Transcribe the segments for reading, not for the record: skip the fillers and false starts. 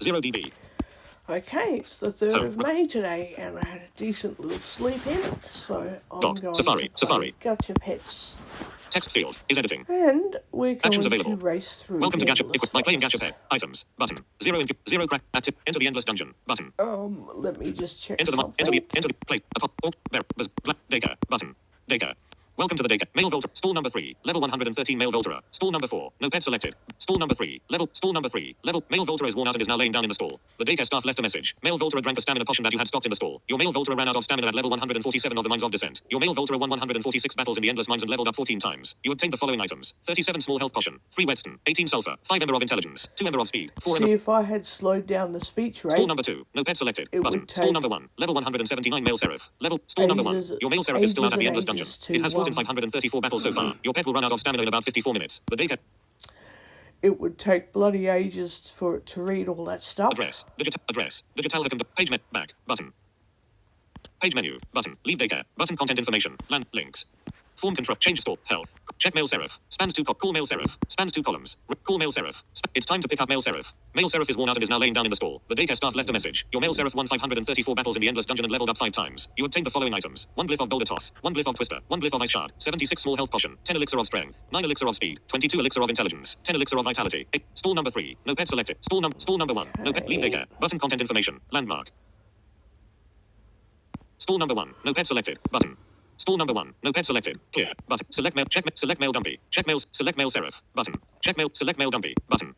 0 dB. Okay, it's the 3rd of May today, and I had a decent little sleep in, so I'm going to play Gacha Pets. Text field is editing. And we're going Actions to available. race through Welcome the to Gacha. endless Equip by playing Gacha forest. Pet. Items. Button. 0 crack. Active. Enter the endless dungeon. Button. Let me just check Enter something. Enter the place. Black daycare. Button. Daycare. Welcome to the daycare. Male Volter. Stall number 3. Level 113 male Volterer. Stall number 4. No pet selected. Stall number 3. Stall number 3. Level. Male Volterer is worn out and is now laying down in the stall. The daycare staff left a message. Male Volterer drank a stamina potion that you had stocked in the stall. Your male Volterer ran out of stamina at level 147 of the Mines of Descent. Your male Volterer won 146 battles in the Endless Mines and leveled up 14 times. You obtained the following items. 37 small health potion. 3 whetstone. 18 sulfur. 5 ember of intelligence. 2 ember of speed. 4 ember. See, if I had slowed down the speech rate... Stall number 2. No pet selected. Button. Stall number 1. Level 179 male Seraph. Level. Stall number 1. Your male Seraph is still out of the Endless Dungeon. It has fought in 534 battles so far. Your pet will run out of stamina in about 54 minutes. The daycare... It would take bloody ages for it to read all that stuff. Address. Digital page back. Button. Page menu. Button. Leave daycare. Button. Content information. Land. Links. Form control. Change store. Health. Check male Seraph. Spans 2 call male Seraph. Spans 2 columns. Call male Seraph. It's time to pick up male Seraph. Male Seraph is worn out and is now laying down in the stall. The daycare staff left a message. Your male Seraph won 534 battles in the Endless Dungeon and leveled up 5 times. You obtained the following items. 1 glyph of Boulder Toss. 1 glyph of Twister. 1 glyph of Ice Shard. 76 small health potion. 10 elixir of strength. 9 elixir of speed. 22 elixir of intelligence. 10 elixir of vitality. 8. Stall number 3. No pet selected. Stall number 1. No pet. Leave daycare. Button. Content information. Landmark. Stall number 1. No pet selected. Button. Stall number 1. No pet selected. Clear. Button. Select male. Check. Select male dumpy. Check males. Select male Seraph. Button. Check male. Select male dumpy. Button.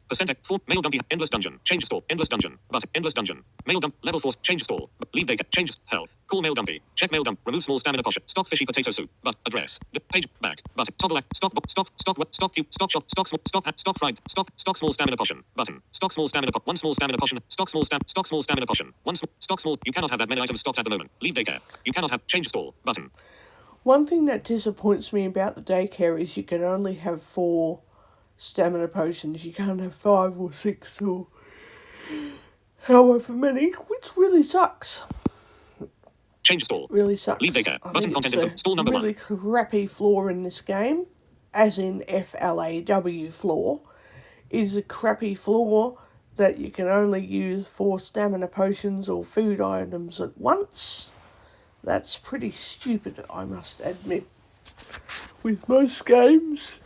Percent 4. Male dumpy. Endless dungeon. Change stall. Endless dungeon. Button. Endless dungeon. Male dump. Level 4. Change stall. Leave daycare. Change health. Call male dumpy. Check male dump. Remove small stamina potion. Stock fishy potato soup. But address. The page back. Button. Toggle act. Stock cube. Stock shop. Stock fried. Stock small stamina potion. Button. Stock small stamina pot. 1 small stamina potion. Stock small stamina potion. 1 stock small. You cannot have that many items stocked at the moment. Leave daycare. You cannot have change stall. Button. One thing that disappoints me about the daycare is you can only have 4 stamina potions. You can't have 5 or 6 or however many, which really sucks. Change stall. Really sucks. Leave daycare. Button. Content. Stall number 1. Really crappy flaw in this game, as in FLAW flaw, is a crappy flaw that you can only use 4 stamina potions or food items at once. That's pretty stupid, I must admit. With most games,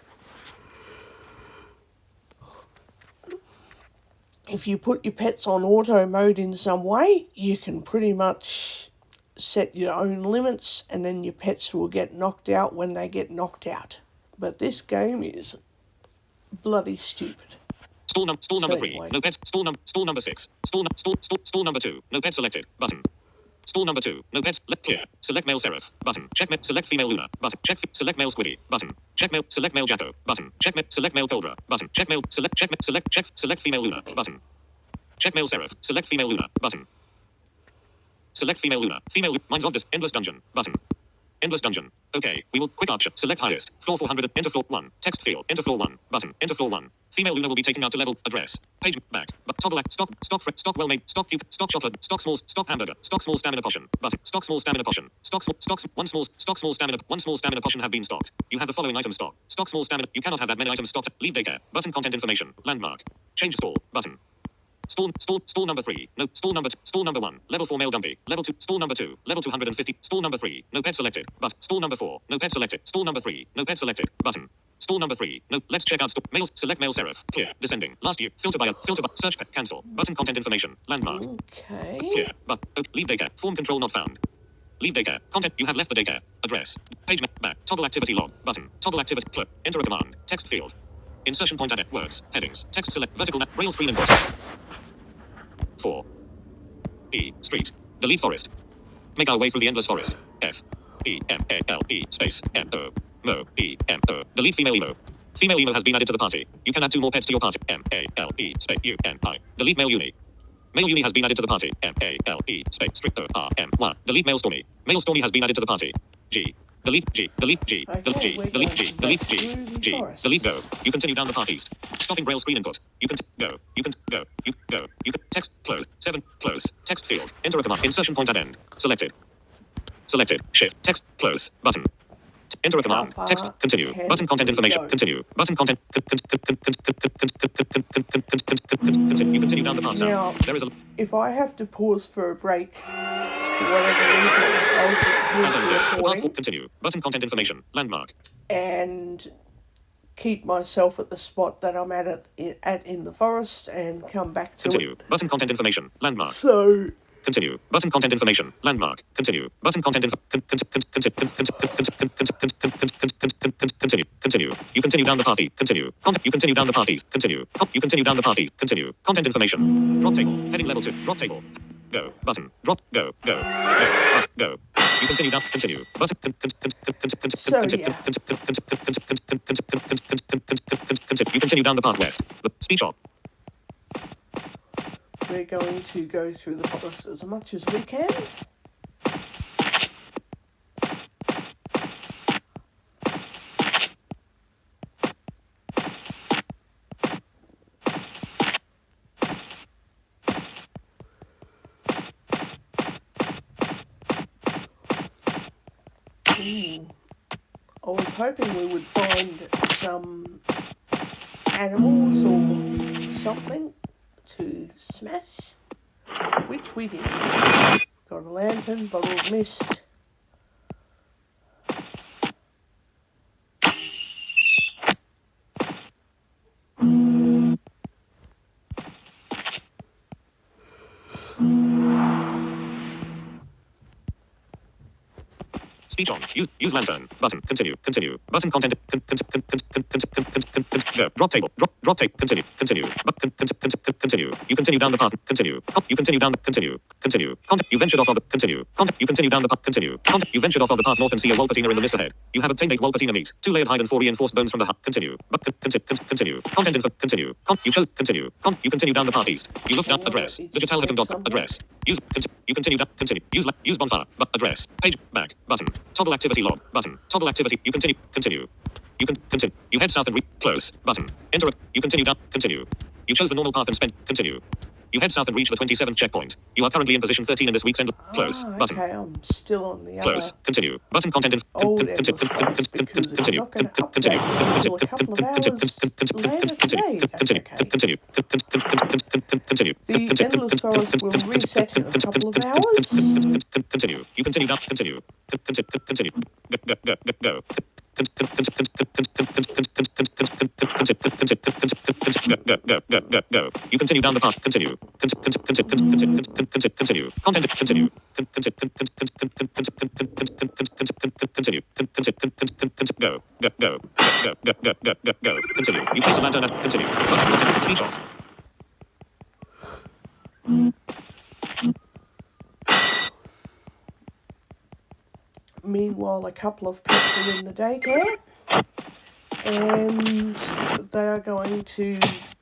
if you put your pets on auto mode in some way, you can pretty much set your own limits and then your pets will get knocked out when they get knocked out. But this game is bloody stupid. Stall number 3. No pets. Stall number 6. Stall number 2. No pet selected. Button. Stall number 2. No pets. Clear. Select male Seraph. Button. Check select female Luna. Button. Select male Squiddy. Button. Select male Jacko. Button. Select male Coldra. Button. Select female Luna. Button. Check male Seraph. Select female Luna. Button. Select female Luna. Female Mines of this Endless Dungeon. Button. Endless Dungeon. Okay, we will quick option. Select highest. Floor 400. Enter floor 1. Text field. Enter floor 1. Button. Enter floor 1. Female Luna will be taken out to level. Address. Page back. But toggle act. Stock well made. Stock cube. Stock chocolate. Stock small. Stock hamburger. Stock small stamina potion. Button. Stock small stamina potion. Stock small stamina potion have been stocked. You have the following item stock. Stock small stamina. You cannot have that many items stocked. Leave daycare. Button. Content information. Landmark. Change stall. Button. Stall number 3. No. Stall number 1. Level 4 male dumpy. Level 2. Stall number 2. Level 250. Stall number 3. No pet selected. But stall number 4. No pet selected. Stall number 3. No pet selected. Button. Stall number 3. No. Let's check out males. Select male Seraph. Clear. Descending. Last year. Filter by search pet. Cancel. Button. Content information. Landmark. Okay. Clear. But leave daycare. Form control not found. Leave daycare. Content. You have left the daycare. Address. Page back. Toggle activity log. Button. Toggle activity. Clip. Enter a command. Text field. Insertion point at words. Headings. Text select. Vertical map. Braille screen input. 4. E. Street. Delete forest. Make our way through the endless forest. F. E. M. A. L. E. Space. M. O. Mo. E. M. O. Delete female emo. Female emo has been added to the party. You can add 2 more pets to your party. M. A. L. E. Space. U. N. I. Delete male uni. Male uni has been added to the party. M. A. L. E. Space. Street. O. R. M. 1. Delete male stormy. Male stormy has been added to the party. G. Delete G. Delete G. Delete G. Delete G. Delete G. G. Delete go. You continue down the path east. Stopping braille screen input. You can go. You can go. You go. You can text close. 7 close. Text field. Enter a command. Insertion point at end. Selected. Selected. Shift. Text close. Button. Enter a How command. Text. far Continue. can Button content we information. go? Continue. Button content. Continue. You continue down the path Now, south. There is a. if I have to pause for a break, for whatever reason, I'll just pause the The path. recording Continue. Button content information. Landmark. and keep myself at the spot that I'm at in the forest and come back to Continue. it. Button content information. Landmark. So, Continue. Button content information. Landmark. Continue. Button content continue. Continue. You continue down the path. Continue. You continue down the path. Continue. You continue down the path. Continue. Content information. Drop table. Heading level 2. Drop table. Go. Button. Drop. Go. Go. Go. Go. You continue down. Continue. Button. so yeah. You continue down the path west. The speech off. We're going to go through the forest as much as we can. I was hoping we would find some animals or something to smash, which we did. Got a lantern, bottle of mist. Speech on. Use lantern. Button. Continue. Continue. Button content. Go. Drop table. Drop tape. Continue. Continue. Continue. You continue down the path. Continue. You continue down. Continue. Continue. Content. You ventured off of the. Continue. Content. You continue down the path. Continue. Content. You ventured off of the path north and see a Wolpertina in the mist ahead. You have obtained 8 Wolpertina meat, 2 layered hide and 4 reinforced bones from the hut. Continue. Continue. Content info. Continue. You chose. Continue. You continue down the path east. You look down. Address. Digitalhackum.com. Address. You continue down. Continue. Use bonfire. Address. Page. Back. Button. Toggle activity log. Button. Toggle activity. You continue. Continue. You can continue. You head south and close. Button. Enter. You continue down. Continue. You chose the normal path and spent. Continue. You head south and reach the 27th checkpoint. You are currently in position 13 in this week's end. Close. Button. Okay, I'm still on the Close. other Continue. Button content. old endless forest because it's not going to update until a couple of hours later today. That's okay. Continue. Continue. The endless forest will reset in a couple of hours. Continue. You continue down. Continue. Continue. Go. Go. You continue down the path. Continue. Continue. Content. Continue. Continue. Go. Continue. You place a lantern at. Continue. Speech off. Meanwhile, a couple of pets are in the daycare and they are going to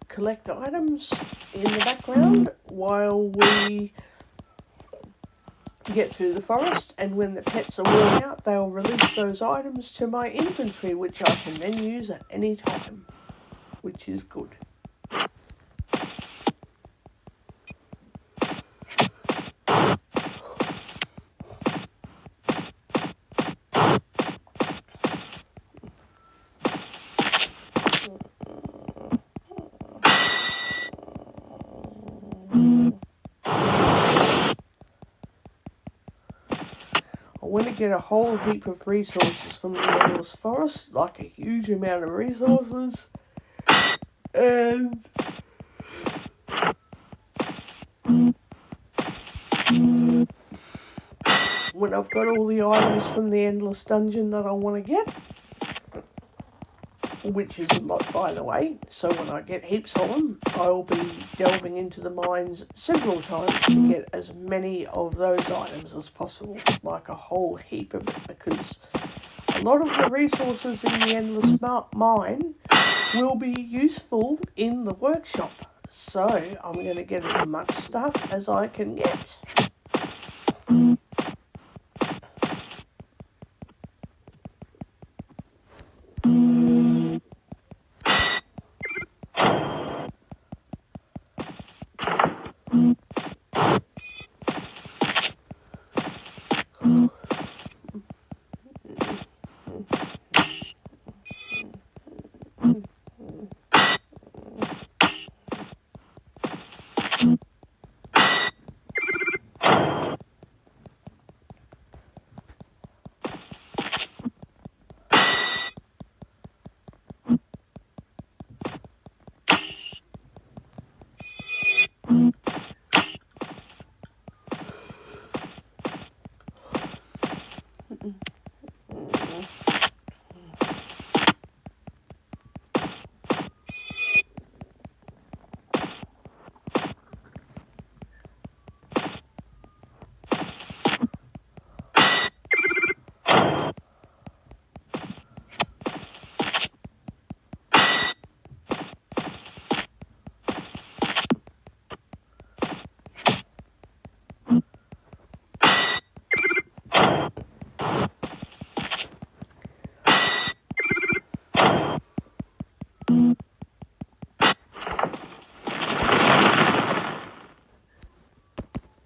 collect items in the background while we get through the forest, and when the pets are worn out they'll release those items to my inventory, which I can then use at any time, which is good. I want to get a whole heap of resources from the endless forest, like a huge amount of resources, and when I've got all the items from the endless dungeon that I want to get, which is a lot by the way, so when I get heaps of them, I'll be delving into the mines several times to get as many of those items as possible, like a whole heap of it, because a lot of the resources in the endless mine will be useful in the workshop, so I'm going to get as much stuff as I can get.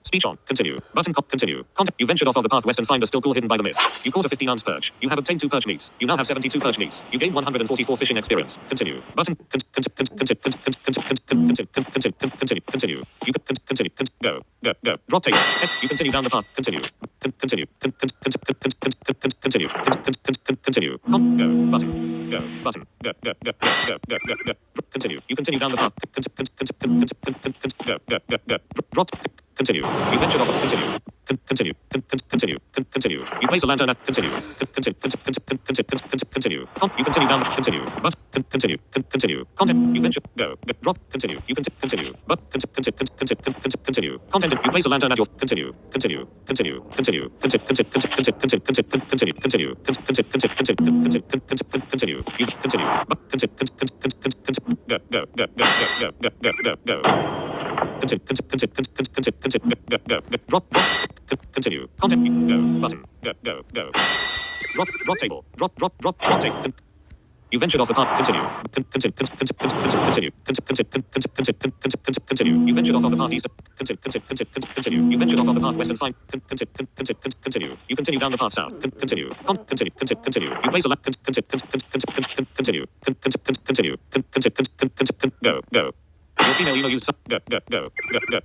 Speech on. Continue. Button. Continue. Contact. You ventured off of the path west and find a still cool hidden by the mist. You caught a 15-ounce perch. You have obtained 2 perch meats. You now have 72 perch meats. You gained 144 fishing experience. Continue. Button. Continue. You continue. Go. Drop table. You continue down the path. Continue. Continue. Continue. Go. Button. Go. Button. Go. Continue. You continue down the path. Go. Drop. Continue. You ventured off. Continue. Continue. You place a lantern at. Continue. Continue. You continue down. Continue. But. Continue. Content. You venture. Go. Drop. Continue. You continue. But. Continue. Content. You place a lantern at your. Continue. Continue. You continue. But. Go. Drop. Continue. Content. Go. Button. Go. Drop table. Drop table. You ventured off the path. Continue. You ventured off of the path east. Continue. You ventured off of the path west and find. Continue. You continue down the path south. Continue. You place a lap. Continue. Go. Your female emo used. Go.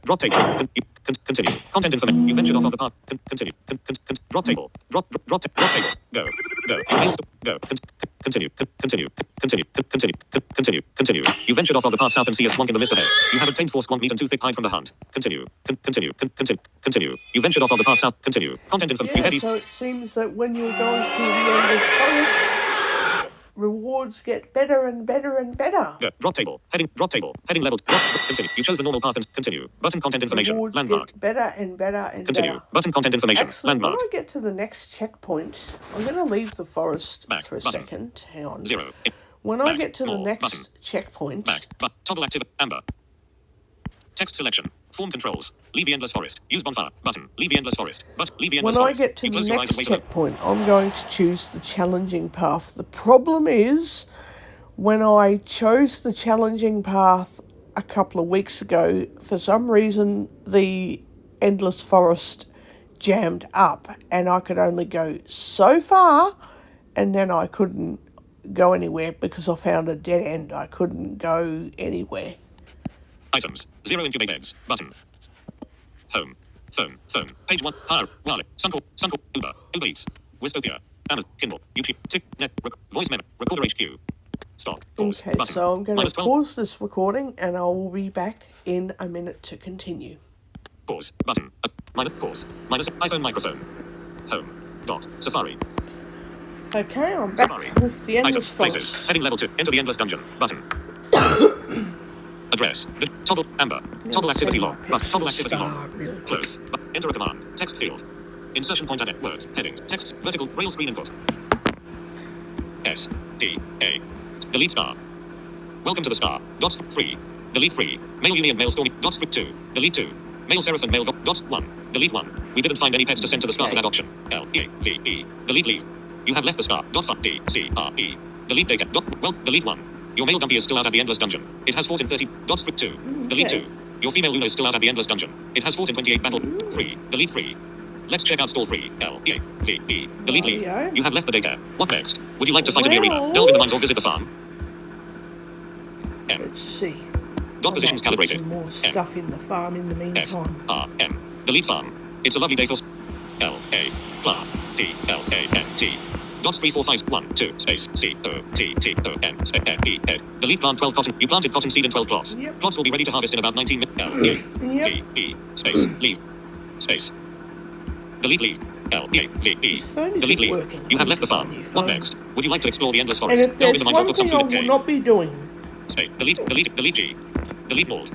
Drop table. Continue. Content information. You ventured off of the path. Continue. Drop table. Drop table. Go. Go. Continue. You ventured off of the path south and see a squonk in the mist ahead. You have obtained 4 squonk meat and 2 thick hide from the hunt. Continue. You ventured off of the path south. Continue. Content information. Yeah, so it seems that when you're going through the end of forest, rewards get better and better and better. Go. Drop table. Heading level. Continue. You chose the normal path and continue. Button content information. Rewards Landmark. get better and better and Continue. better. Button content information. Actually, Landmark. when I get to the next checkpoint, I'm going to leave the forest Back. for a Button. second. Hang on. 0. When Back. I get to the More. next Button. checkpoint, Back. Toggle active. Amber. Text selection. Form controls. Leave the endless forest. Use bonfire. Button. Leave the endless forest. Leave the endless when I forest. get to You the close your eyes and next wait. checkpoint, I'm going to choose the challenging path. The problem is, when I chose the challenging path a couple of weeks ago, for some reason the endless forest jammed up and I could only go so far and then I couldn't go anywhere because I found a dead end. I couldn't go anywhere. Items. 0 incubate eggs. Button. Home. Phone. Page 1. Hire. Wallet. Suncorp. Uber Eats. Wistopia. Amazon. Kindle. YouTube. Tick. Net. Voice memo. Recorder HQ. Stop. Pause. Okay, Button. so I'm going to -12. pause this recording and I will be back in a minute to continue. Pause. Button. Pause. Minus iPhone microphone. Home. Dock. Safari. Okay, I'm back Safari. with the endless Items. Places. forest. Heading level 2. Enter the endless dungeon. Button. Address. Toggle. Amber. Toggle activity log. Toggle activity log. Close. Enter a command. Text field. Insertion point at words. Headings. Texts. Vertical. Braille screen input. S. D. A. Delete star. Welcome to the star. Dots 3. Delete 3. Male union male stormy. Dots 2. Delete 2. Male seraph and male dots 1. Delete 1. We didn't find any pets to send to the star for that option. L. E. V. E. Delete leave. You have left the star. Dot 5. D. C. R. E. Delete data. Delete 1. Your male dumpy is still out at the endless dungeon. It has fought in 30. Dots 2. Delete 2. Your female Luna is still out at the endless dungeon. It has fought in 28 battle. 3. Delete 3. Let's check out stall 3. L. E. V. E. Delete leave. You have left the daycare. What next? Would you like to fight in the arena? Delve in the mines or visit the farm? M. Let's see. Dot positions might get calibrated. some more M. stuff in the farm in the F meantime. R M. Delete farm. It's a lovely day for L A Pla P L A N T. Dots 3 4 5 1 2 space C O T T O N space N E head. Delete plant 12 cotton. You planted cotton seed in 12 plots. Yep. Plots will be ready to harvest in about 19 minutes. L E V E space leave space. Delete leave. L E V E. This phone isn't Delete leave. working. You have left the farm. New What phone. next? Would you like to explore the endless And forest? if Delve there's into mines or one cook some thing I food at will K. not be doing Space. Delete G. Delete mold.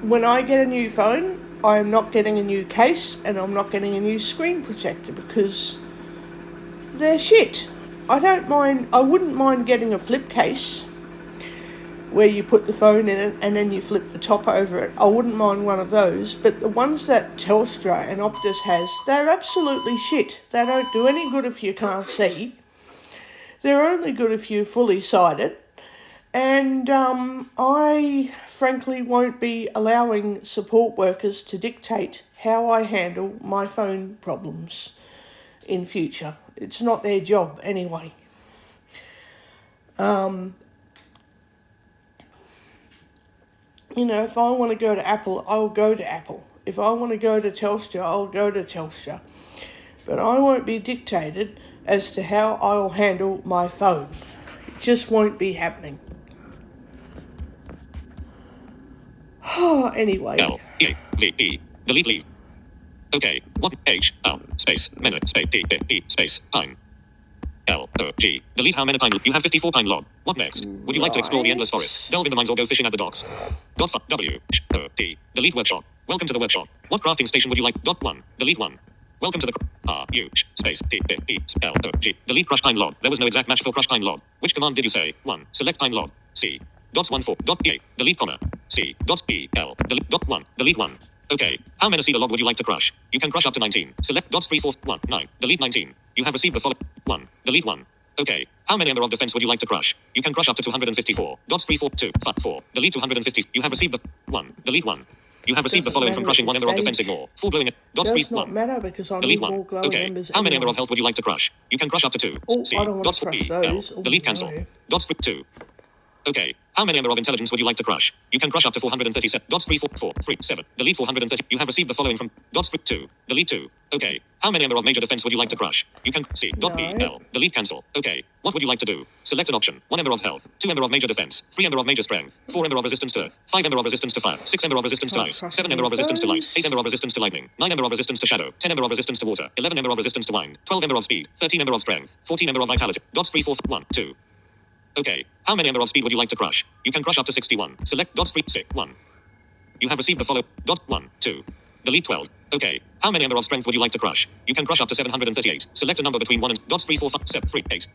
when I get a new phone, I am not getting a new case and I'm not getting a new screen protector because they're shit. I wouldn't mind getting a flip case where you put the phone in it and then you flip the top over it. I wouldn't mind one of those, but the ones that Telstra and Optus has, they're absolutely shit. They don't do any good if you can't see. They're only good if you're fully sighted. And I frankly won't be allowing support workers to dictate how I handle my phone problems in future. It's not their job anyway. If I want to go to Apple, I'll go to Apple. If I want to go to Telstra, I'll go to Telstra. But I won't be dictated as to how I'll handle my phone. It just won't be happening. Anyway. L E V E. Delete leave. Okay. What H L space minute space P P space pine. L O G. Delete how many pine. You have 54 pine log. What next? Would you like to explore the endless forest? Delve in the mines or go fishing at the docks? Dot W H O P. Delete workshop. Welcome to the workshop. What crafting station would you like? Dot 1. Delete 1. Welcome to the R U space P P P L O G. Delete crush pine log. There was no exact match for crush pine log. Which command did you say? 1. Select pine log. C. Dots 1 4. Dot E. Delete comma. C. Dots E L. Delete dot 1. Delete 1. Okay. How many cedar log would you like to crush? You can crush up to 19. Select dots 3 4 1 9. Delete 19. You have received the following 1. Delete 1. Okay. How many ember of defense would you like to crush? You can crush up to 254. Dots 3 4 2 5 4. Delete 250. You have received the 1. Delete 1. You have received the following from crushing 1 ember of defense. Ignore. Full glowing. Dots 3 Does not 1. matter because I Delete need 1. more glowing Okay. embers. How many ember anyway. of health would you like to crush? You can crush up to 2. Oh, C. I don't want Dots to 4 crush E L. those. Oh, Delete cancel. no. Dots 2. Okay. How many ember of intelligence would you like to crush? You can crush up to 437. Dots 3 4 4 3 7. Delete 430. You have received the following from dots 2. Delete 2. Okay. How many ember of major defense would you like to crush? You can C. Dot E No. L. Delete cancel. Okay. What would you like to do? Select an option. 1 ember of health. 2 ember of major defense. 3 ember of major strength. 4 ember of resistance to earth. 5 ember of resistance to fire. 6 ember of resistance to Can't ice. crush 7 any ember of of resistance to light. those. 8 ember of resistance to lightning. 9 ember of resistance to shadow. 10 ember of resistance to water. 11 ember of resistance to wind. 12 ember of speed. 13 ember of strength. 14 ember of vitality. Dots 3 4 1 2. Okay. How many ember of speed would you like to crush? You can crush up to 61. Select dots 3 6 1. You have received the follow. Dot 1 2. Delete 12. Okay. How many ember of strength would you like to crush? You can crush up to 738. Select a number between 1 and dots 3 4 5 7 3 8.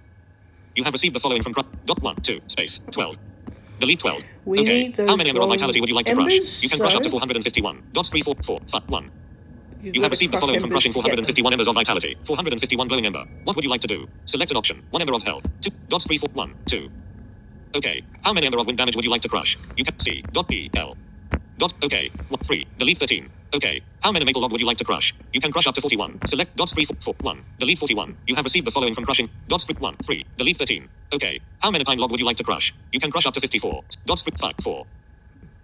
You have received the following from dot 1 2 space 12. Delete 12. We Okay. need those How many ember of vitality would you like to crush? embers, You can crush up to so- 451. Dots 3 4 4 5 1. You gotta have received the crush following from embers crushing to get them. 451 embers of vitality. 451 glowing ember. What would you like to do? Select an option. 1 ember of health. 2 dots 3 4 1 2. Okay. How many ember of wind damage would you like to crush? You can C. Dot E L. Dot. Okay. 3. Delete 13. Okay. How many maple log would you like to crush? You can crush up to 41. Select dots 3 4 4 1. Delete 41. You have received the following from crushing dots 3 1 3. Delete 13. Okay. How many pine log would you like to crush? You can crush up to 54. Dots 3 5 4.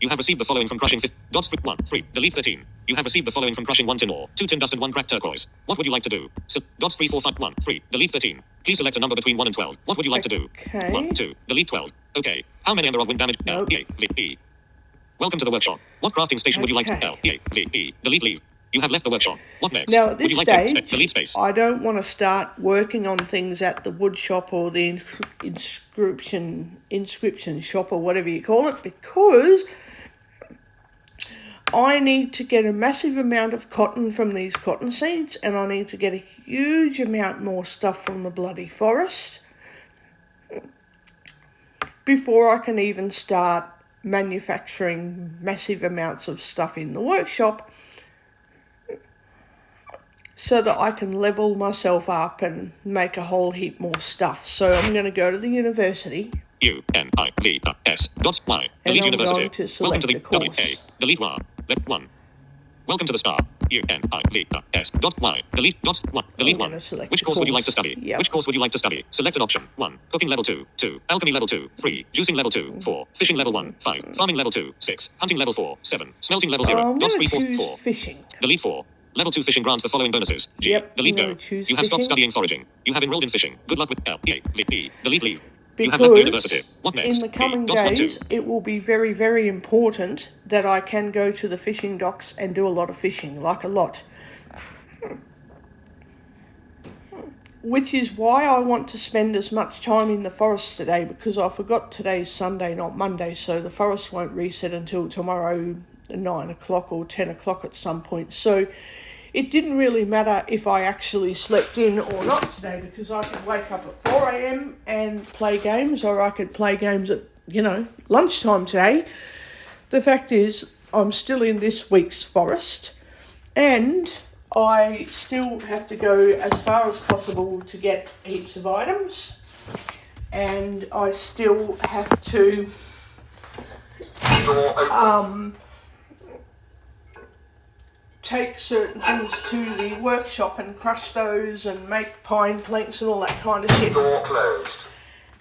You have received the following from crushing dots 1 3. Delete 13. You have received the following from crushing 1 tin ore, 2 tin dust and 1 cracked turquoise. What would you like to do? Dots 3 4 5 1 3. Delete 13. Please select a number between 1 and 12. What would you like to do? Okay. 1 2. Delete 12. Okay. How many ember of wind damage? Nope. L E V E. Welcome to the workshop. What crafting station would you like to Okay. L E V E. Delete leave. You have left the workshop. What next? Now, at would this you like stage, to delete space? I don't want to start working on things at the wood shop or the inscription shop or whatever you call it because I need to get a massive amount of cotton from these cotton seeds and I need to get a huge amount more stuff from the bloody forest before I can even start manufacturing massive amounts of stuff in the workshop so that I can level myself up and make a whole heap more stuff. So I'm going to go to the university. UNIVS. Dots Y. And Delete I'm university. going to Welcome select to the a course. WA. Delete Y. That 1. Welcome to the star. U N I V S dot Y. Delete dot one. Delete I'm one. gonna select Which the course would you like to course. study? Yep. Which course would you like to study? Select an option. 1. Cooking level 2. 2. Alchemy level 2. 3. Juicing level 2. 4. Fishing level 1. 5. Farming level 2. 6. Hunting level 4. 7. Smelting level 0. I'm Dot gonna 3 4 choose 4. fishing. Delete 4. Level 2 fishing grants the following bonuses. G. Yep, I'm Delete gonna go. choose You have stopped fishing. studying foraging. You have enrolled in fishing. Good luck with L. E. V. E. Delete leave. You have left the university. Because What next? in the coming Dot 1 2. days, it will be very, very important that I can go to the fishing docks and do a lot of fishing, like a lot. Which is why I want to spend as much time in the forest today, because I forgot today's Sunday, not Monday, so the forest won't reset until tomorrow 9 o'clock or 10 o'clock at some point. So it didn't really matter if I actually slept in or not today, because I could wake up at 4 a.m. and play games, or I could play games at, lunchtime today. The fact is, I'm still in this week's forest, and I still have to go as far as possible to get heaps of items, and I still have to take certain things to the workshop and crush those and make pine planks and all that kind of shit. Door closed.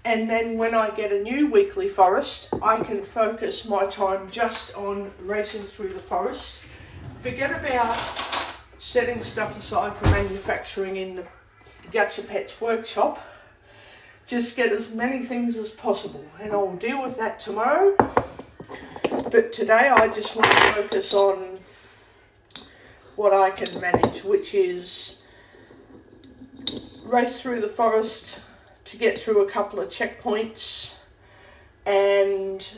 And then when I get a new weekly forest, I can focus my time just on racing through the forest. Forget about setting stuff aside for manufacturing in the Gacha Pets workshop. Just get as many things as possible, and I'll deal with that tomorrow. But today I just want to focus on what I can manage, which is race through the forest to get through a couple of checkpoints and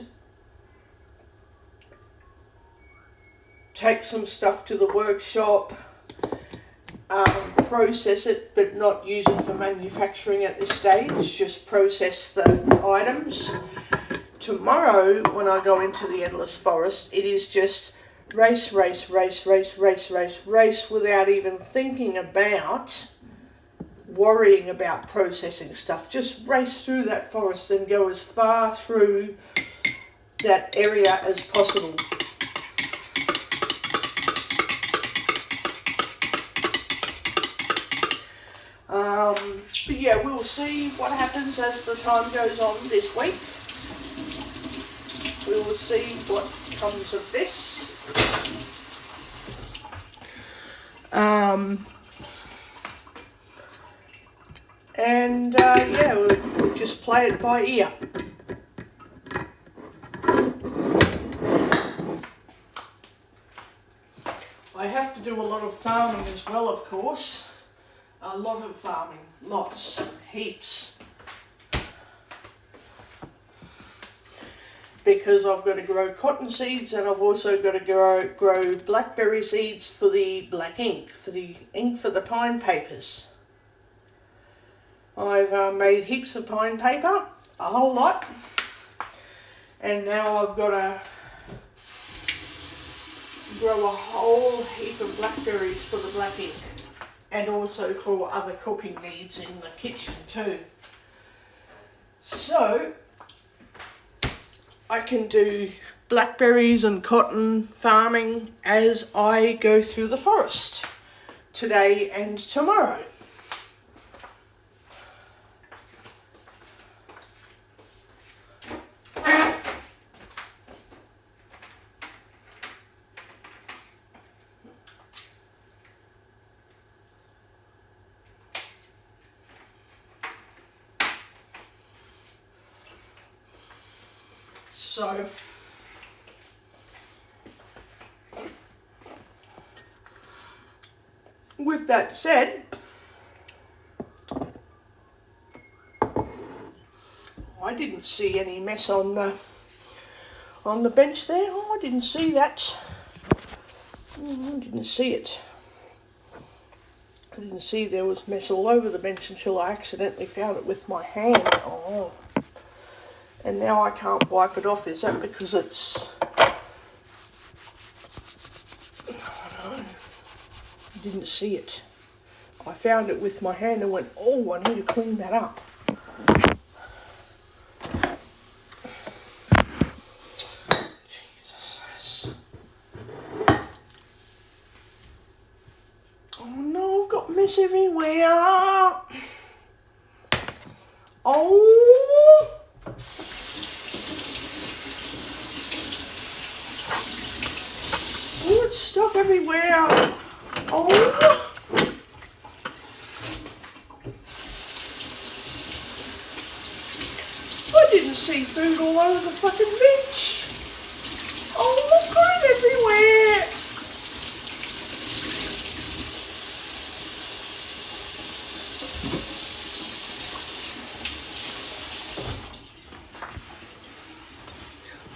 take some stuff to the workshop, process it but not use it for manufacturing at this stage, just process the items. Tomorrow when I go into the Endless Forest, it is just race without even thinking about worrying about processing stuff. Just race through that forest and go as far through that area as possible. But yeah, we'll see what happens as the time goes on this week. We will see what comes of this. Yeah, we'll just play it by ear. I have to do a lot of farming as well, of course. A lot of farming, lots, heaps. Because I've got to grow cotton seeds, and I've also got to grow blackberry seeds for the black ink, for the ink for the pine papers. I've made heaps of pine paper, a whole lot, and now I've got to grow a whole heap of blackberries for the black ink, and also for other cooking needs in the kitchen too. So I can do blackberries and cotton farming as I go through the forest today and tomorrow. So with that said, I didn't see any mess on the bench there. Oh, I didn't see that. I didn't see it. I didn't see there was mess all over the bench until I accidentally found it with my hand. Oh. And now I can't wipe it off. Is that because it's... Oh no, I didn't see it. I found it with my hand and went, oh, I need to clean that up. Jesus. mess everywhere. Oh. Oh, it's stuff everywhere. Oh. I didn't see food all over the fucking bench. Oh, look at it everywhere.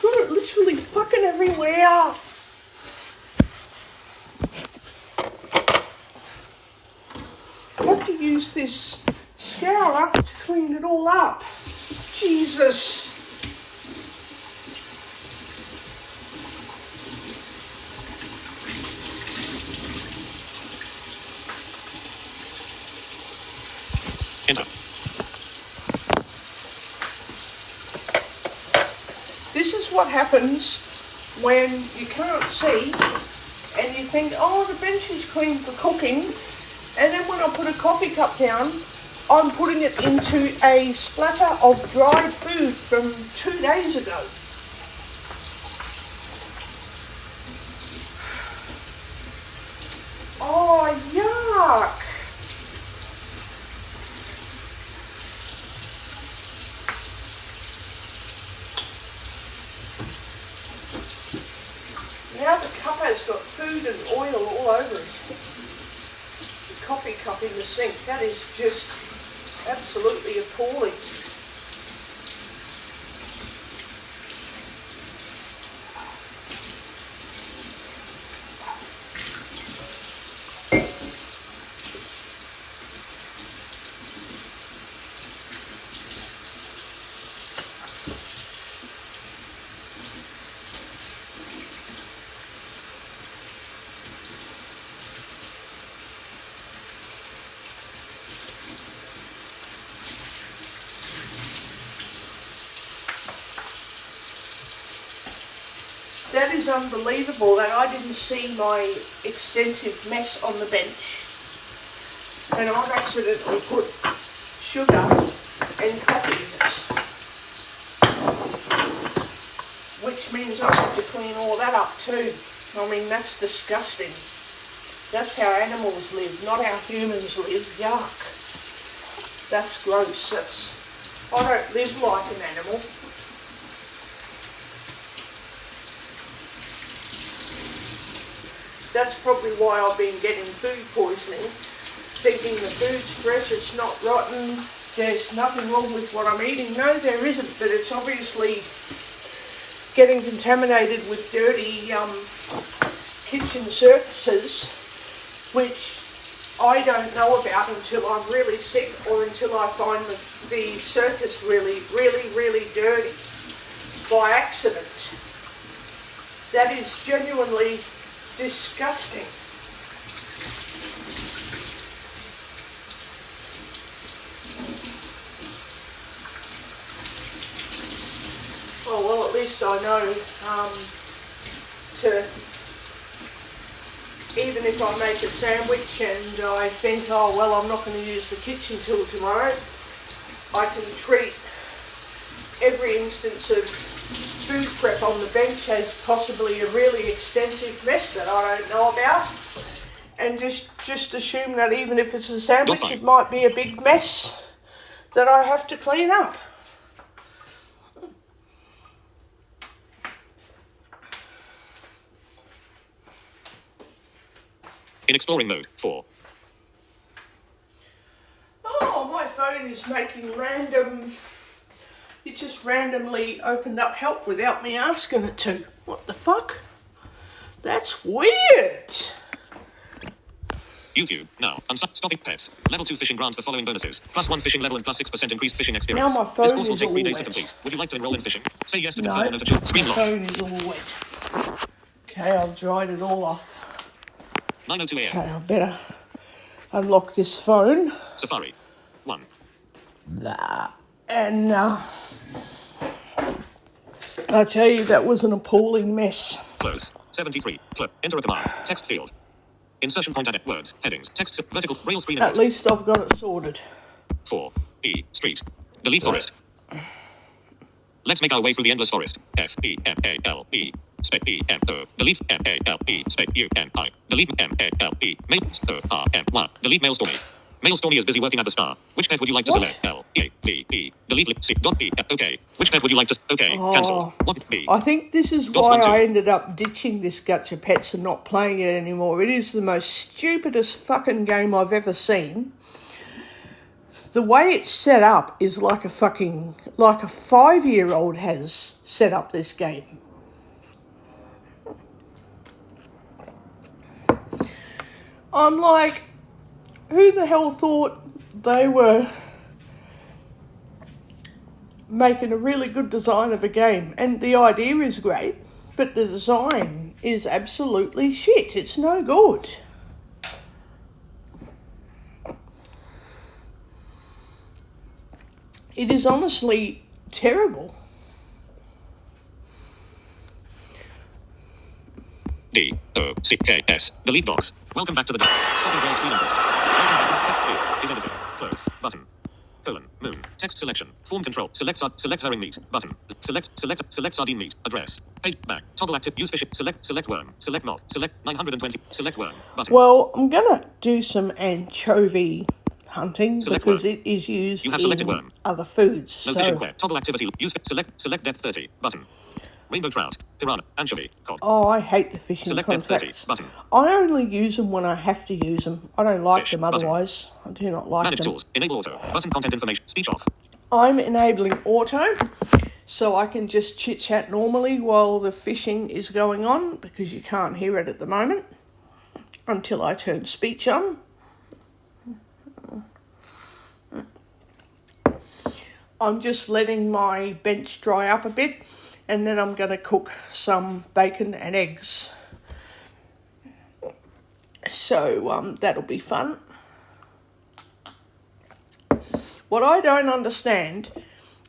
Got it literally fucking everywhere. I have to use this scourer to clean it all up. Jesus. Enter. This is what happens when you can't see and you think, oh, the bench is clean for cooking, and then when I put a coffee cup down, I'm putting it into a splatter of dried food from 2 days ago. Oh, yuck. Now the cup has got food and oil all over it. The coffee cup in the sink, that is just absolutely appalling. That is unbelievable that I didn't see my extensive mess on the bench. And I've accidentally put sugar and coffee in it. Which means I have to clean all that up too. I mean, that's disgusting. That's how animals live, not how humans live. Yuck. That's gross. I don't live like an animal. That's probably why I've been getting food poisoning, thinking the food's fresh, it's not rotten, there's nothing wrong with what I'm eating. No, there isn't, but it's obviously getting contaminated with dirty kitchen surfaces, which I don't know about until I'm really sick or until I find the surface really, really, really dirty by accident. That is genuinely disgusting. Oh well, at least I know even if I make a sandwich and I think, oh well, I'm not going to use the kitchen till tomorrow, I can treat every instance of food prep on the bench as possibly a really extensive mess that I don't know about, and just assume that even if it's a sandwich, it might be a big mess that I have to clean up. In exploring mode, 4. Oh, my phone is making random... It just randomly opened up help without me asking it to. What the fuck? That's weird. YouTube, now, stopping pets. Level 2 fishing grants the following bonuses. +1 fishing level and +6% increased fishing experience. Now my phone this course will is take 3 all days to wet. complete. Would you like to enroll in fishing? Say yes to No, confirm or no to choose. Screen my lock. phone is all wet. Okay, I've dried it all off. 9:02 a.m. Okay, I better unlock this phone. Safari. 1. And I tell you, that was an appalling mess. Close. 73. Clip. Enter a command. Text field. Insertion point added. Words. Headings. Text. Vertical. Braille screen. At least I've got it sorted. 4. E. Street. Delete forest. Let's make our way through the endless forest. F-E-M-A-L-E. Space E-M-O. Delete M-A-L-E. Space U-N-I. Delete M-A-L-E. Mail. O-R-M-Y. Delete Mail Stormy. Mail Stormy is busy working at the spa. Which pet would you like to What? select? L-E-V-E. Delete C. Dot E. Okay. Which pet would you like to... Okay. Cancel. What? B. I think this is Dots why 1, 2. I ended up ditching this Gacha Pets and not playing it anymore. It is the most stupidest fucking game I've ever seen. The way it's set up is like a 5-year-old has set up this game. I'm like, who the hell thought they were making a really good design of a game? And the idea is great, but the design is absolutely shit. It's no good. It is honestly terrible. D-O-C-K-S. Delete box. Welcome back to the... Stopping Braille screen input. Welcome back. Text field is edited. Close. Button. Colon. Moon. Text selection. Form control. Select herring meat. Button. Select sardine meat. Address. Page back. Toggle active. Use fishing. Select worm. Select moth. Select 920. Select worm. Button. Well, I'm going to do some anchovy hunting Select because worm. it is used You have selected in worm. other foods. No So fishing quest. Toggle activity. Use select depth 30. Button. Rainbow trout. Piranha. Anchovy. Cod. Oh, I hate the fishing Select depth 30. contracts. Button. I only use them when I have to use them. I don't like Fish. them Button. otherwise. I do not like Manage them. tools. Enable auto. Button content information. Speech off. I'm enabling auto so I can just chit-chat normally while the fishing is going on because you can't hear it at the moment until I turn speech on. I'm just letting my bench dry up a bit and then I'm going to cook some bacon and eggs. So that'll be fun. What I don't understand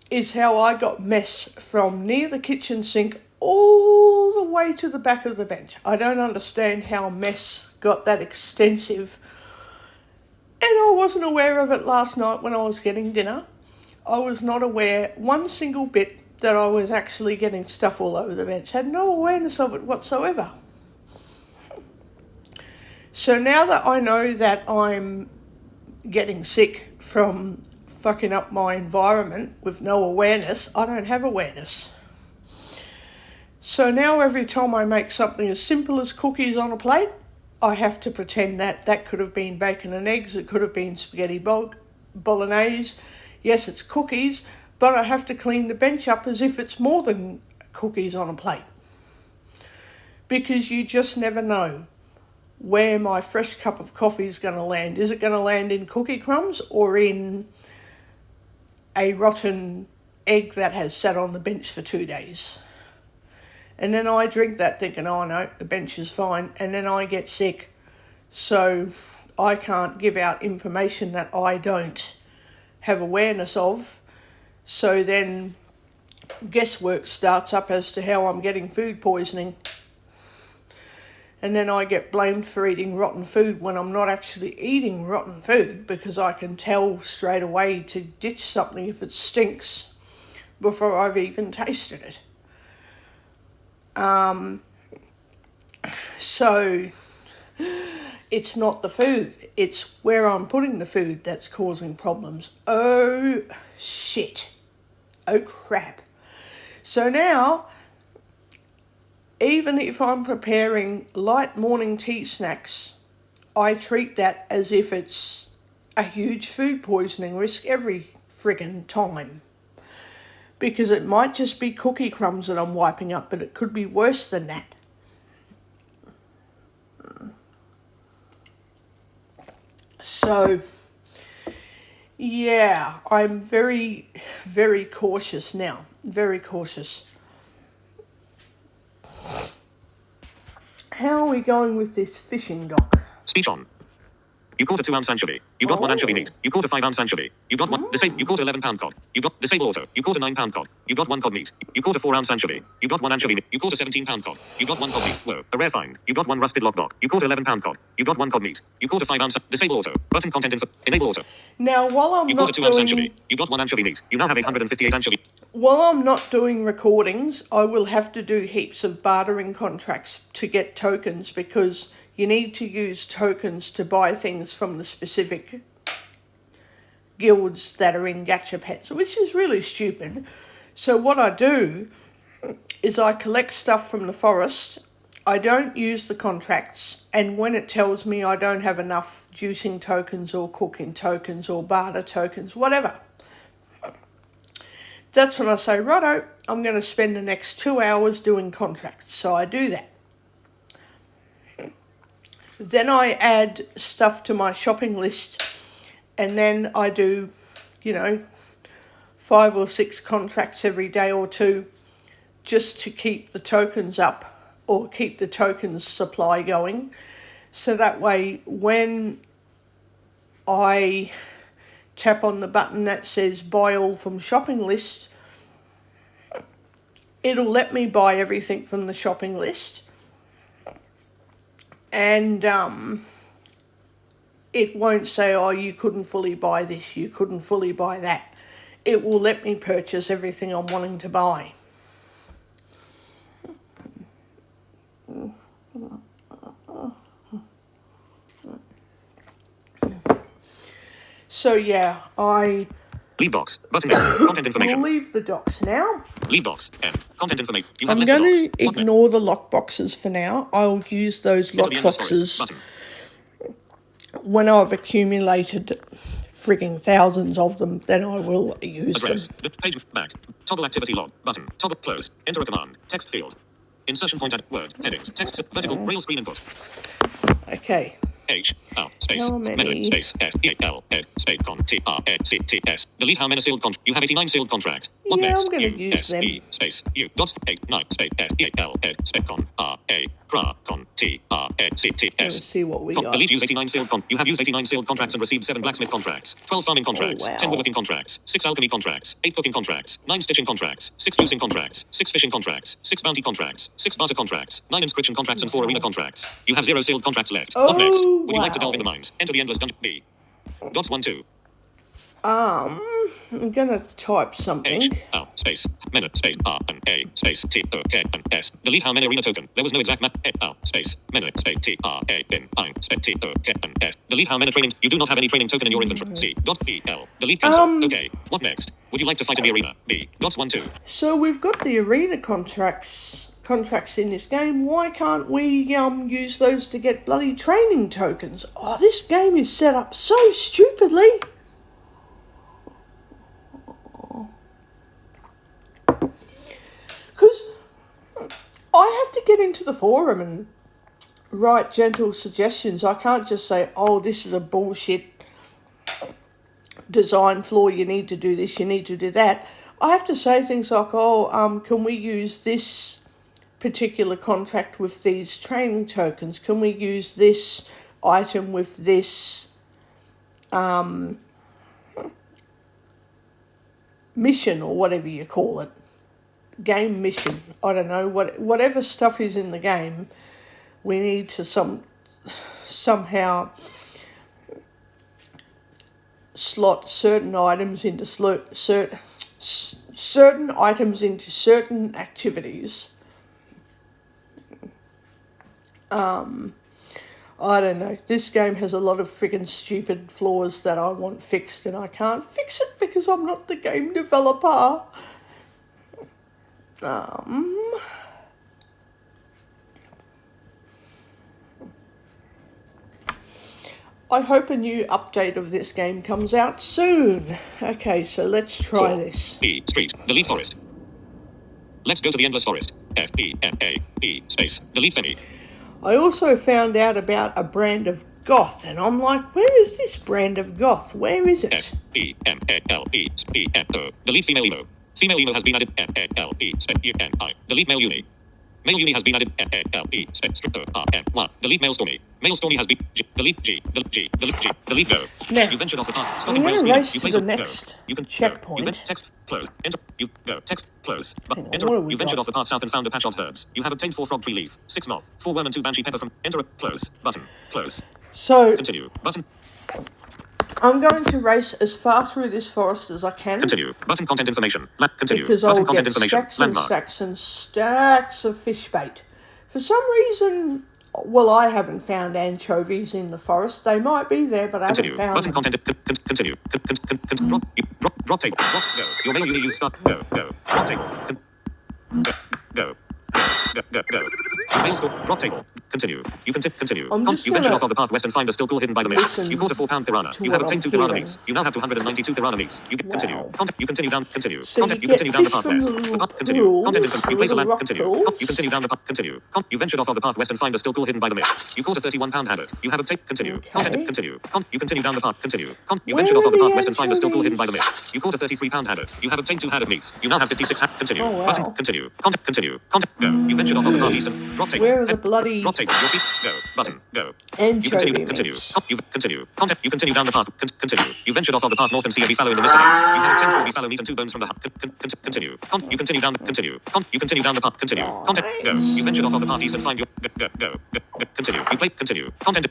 is how I got mess from near the kitchen sink all the way to the back of the bench. I don't understand how mess got that extensive. And I wasn't aware of it last night when I was getting dinner. I was not aware one single bit that I was actually getting stuff all over the bench. Had no awareness of it whatsoever. So now that I know that I'm getting sick from fucking up my environment with no awareness, I don't have awareness. So now every time I make something as simple as cookies on a plate, I have to pretend that that could have been bacon and eggs, it could have been spaghetti bolognese. Yes, it's cookies, but I have to clean the bench up as if it's more than cookies on a plate. Because you just never know where my fresh cup of coffee is going to land. Is it going to land in cookie crumbs or in a rotten egg that has sat on the bench for 2 days? And then I drink that thinking, oh no, the bench is fine. And then I get sick. So I can't give out information that I don't have awareness of. So then guesswork starts up as to how I'm getting food poisoning. And then I get blamed for eating rotten food when I'm not actually eating rotten food because I can tell straight away to ditch something if it stinks before I've even tasted it. So it's not the food, it's where I'm putting the food that's causing problems. Oh shit. Oh crap. So now, even if I'm preparing light morning tea snacks, I treat that as if it's a huge food poisoning risk every friggin' time. Because it might just be cookie crumbs that I'm wiping up, but it could be worse than that. So, yeah, I'm very, very cautious now. Very cautious. How are we going with this fishing dock? Speech on. You caught a 2-ounce anchovy. You got 1 anchovy meat. You caught a 5-ounce anchovy. You got 1. You caught 11-pound cod. You got disable auto. You caught a 9-pound cod. You got 1 cod meat. You caught a 4-ounce anchovy. You got 1 anchovy meat. You caught a 17-pound cod. You got 1 cod meat. Whoa, a rare find. You got 1 rusted lockdock. You caught 11-pound cod. You got 1 cod meat. You caught a 5-ounce. Disable auto. Button content info. Enable auto. Now, while I'm You not caught a 2-ounce doing... anchovy. You got 1 anchovy meat. You now have 858 anchovy. While I'm not doing recordings, I will have to do heaps of bartering contracts to get tokens, because you need to use tokens to buy things from the specific guilds that are in Gacha Pets, which is really stupid. So what I do is I collect stuff from the forest. I don't use the contracts, and when it tells me I don't have enough juicing tokens or cooking tokens or barter tokens, whatever, that's when I say, righto, I'm going to spend the next 2 hours doing contracts. So I do that. Then I add stuff to my shopping list, and then I do, 5 or 6 contracts every day or two, just to keep the tokens up or keep the tokens supply going. So that way, when I tap on the button that says buy all from shopping list, it'll let me buy everything from the shopping list. And it won't say, oh, you couldn't fully buy this, you couldn't fully buy that. It will let me purchase everything I'm wanting to buy. So yeah, I Leave box. Button. Content information. will leave the docs now. Leave box. M. Content information. You have I'm left the going box. to ignore the lock boxes for now. I'll use those Enter lock the endless forest. boxes Button. when I've accumulated frigging thousands of them. Then I will use Address. them. The page back. Toggle activity log. Button. Toggle close. Enter a command. Text field. Insertion point at word. Headings. Text. Vertical. Braille screen input. Okay. H. L. Space. How many? Menu. Space. S. E. L. Ed. Space. Con. T. R. E. C. T. S. Delete how many sealed contract. You have 89 sealed contract. What Yeah, next? I'm gonna U. use S. them. E. Space. U. Dots. 8. 9. Space. S. E. L. Ed. Space. Con. R. A. Gra. Con. T. R. E. C. T. Let's S. see what we got. Delete use 89 sealed You have used 89 sealed contracts and received 7 blacksmith contracts, 12 farming contracts, wow. 10 woodworking contracts, 6 alchemy contracts, 8 cooking contracts, 9 stitching contracts, 6 juicing contracts, 6 fishing contracts, 6 bounty contracts, 6 barter contracts, 9 inscription contracts, and 4 arena contracts. You have 0 sealed contracts left. Up next. Would you like to delve in the mines? Enter the endless dungeon. B. Dots 1 2. I'm gonna type something. H. L. Space. Menu. Space. R. N. A. Space. T. O. K. N. S. Delete how many arena token. There was no exact map. A. L. Space. Menu. Space. T. R. A. N. I. Space. T. O. K. N. S. Delete how many training. You do not have any training token in your inventory. C. Dot. E. L. Delete cancel. Okay. What next? Would you like to fight in the arena? B. Dots 1 2. So we've got the arena contracts in this game. Why can't we use those to get bloody training tokens? Oh, this game is set up so stupidly. Because I have to get into the forum and write gentle suggestions. I can't just say, oh, this is a bullshit design flaw, you need to do this, you need to do that. I have to say things like, oh, can we use this particular contract with these training tokens? Can we use this item with this mission, or whatever you call it? Game mission. I don't know. Whatever stuff is in the game, we need to somehow slot certain items into certain items into certain activities. I don't know. This game has a lot of friggin' stupid flaws that I want fixed, and I can't fix it because I'm not the game developer. I hope a new update of this game comes out soon. Okay, so let's try 4. this. E. Street. Delete forest. Let's go to the endless forest. F. E. M. A. E. Space. Delete Femi. I also found out about a brand of goth, and I'm like, where is this brand of goth? Where is it? F. E. M. A. L. E. E. M. O. Delete female emo. Female emo has been added. M. A. L. E. Space. U. N. I. Delete male uni. Male uni has been added. L-E, space, O-R-M-Y. Delete male stormy. Male stormy has been. Delete G. Delete G. Delete G. Delete go. Now, You ventured off the path. I'm Starting going rail to speeding. race You to place the a next go. You can checkpoint. You text close. Enter. You go. Text close. But Hang on, enter. what have we You ventured got? off the path south and found a patch of herbs. You have obtained 4 frog tree leaf, 6 moth, 4 worm and 2 banshee pepper from. Enter. Close. Button. Close. So, Continue. Button. I'm going to race as far through this forest as I can. Continue. Button content information. Continue. Because Button I'll content get information. stacks and Landmark. stacks and stacks of fish bait. For some reason, well, I haven't found anchovies in the forest. They might be there, but I Continue. haven't found Button them. content. Continue. Drop tape. Go. Your mail uni used start. Go. Drop tape. Go. Mail store. Drop table. Continue. You continue. I'm just You ventured gonna off of the path west and find a still cool hidden by the mist. listen You caught a 4-pound piranha. to You have what obtained I'm 2 piranha hearing. meats. You now have 292 piranha meats. You continue. Wow. You continue down. Continue. So you You get continue down the fish path from west. the little Continue. pools, You place a little land. rock Continue. pools. You continue down the path. Continue. You ventured off of the path west and find a still cool hidden by the mist. You caught a 31-pound haddock. You have obtained. Continue. Okay. Continue. You continue down the path. Continue. You Where ventured off are of the the path west and find a still cool hidden by the anchovies? mist. You caught a 33-pound haddock. You have obtained 2 haddock meats. You now have 56 Continue. Oh, wow. Button. Continue. Continue. Go. You ventured off of the path east and drop tape. Where are the bloody Drop tape. Your feet. Go. Button. Go. anchovy You continue. meats? You continue. You continue down the path. Continue. You ventured off of the path north and see a beefalo in the mist ahead. You have obtained 4 beefalo meat and 2 bones from the hut. Continue. You continue down. Continue. You continue down the path. Continue. Go. You ventured off of the path east and find your. Go. Continue. You play. Continue. Content.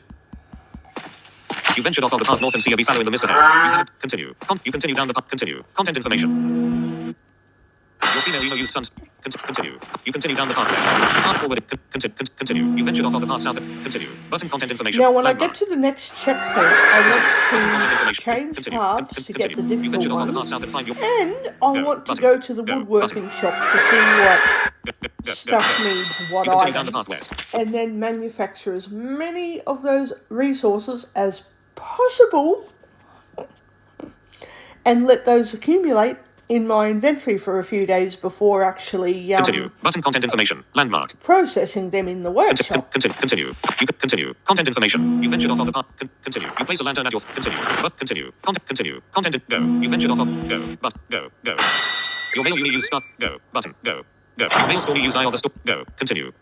You ventured off of the path north and see a beefalo in the mist ahead. You have continue. You continue down the path. Continue. Content information. Your female emo used sons. Continue. You continue down the path left. Path forward. Continue. You ventured off of the path south. Continue. Button content information. Now, when I Landmark. get to the next checkpoint, I want to change Continue. paths to get the You ventured difficult off of the path ones, south and find your. and I Go. want to Button. go to the Go. woodworking Button. shop to see what stuff needs what You continue down the item, path west. and then manufacture as many of those resources as possible, and let those accumulate in my inventory for a few days before actually Continue. Button content information. Landmark. processing them in the workshop. Continue. You continue. Content information. You ventured off of the path. Continue. You place a lantern at your. Continue. But continue. Continue. Content. Go. You ventured off of. Go. But go. Your mail uni used start. Go. Button. Go. Your mail story used eye of the store. Go. Continue.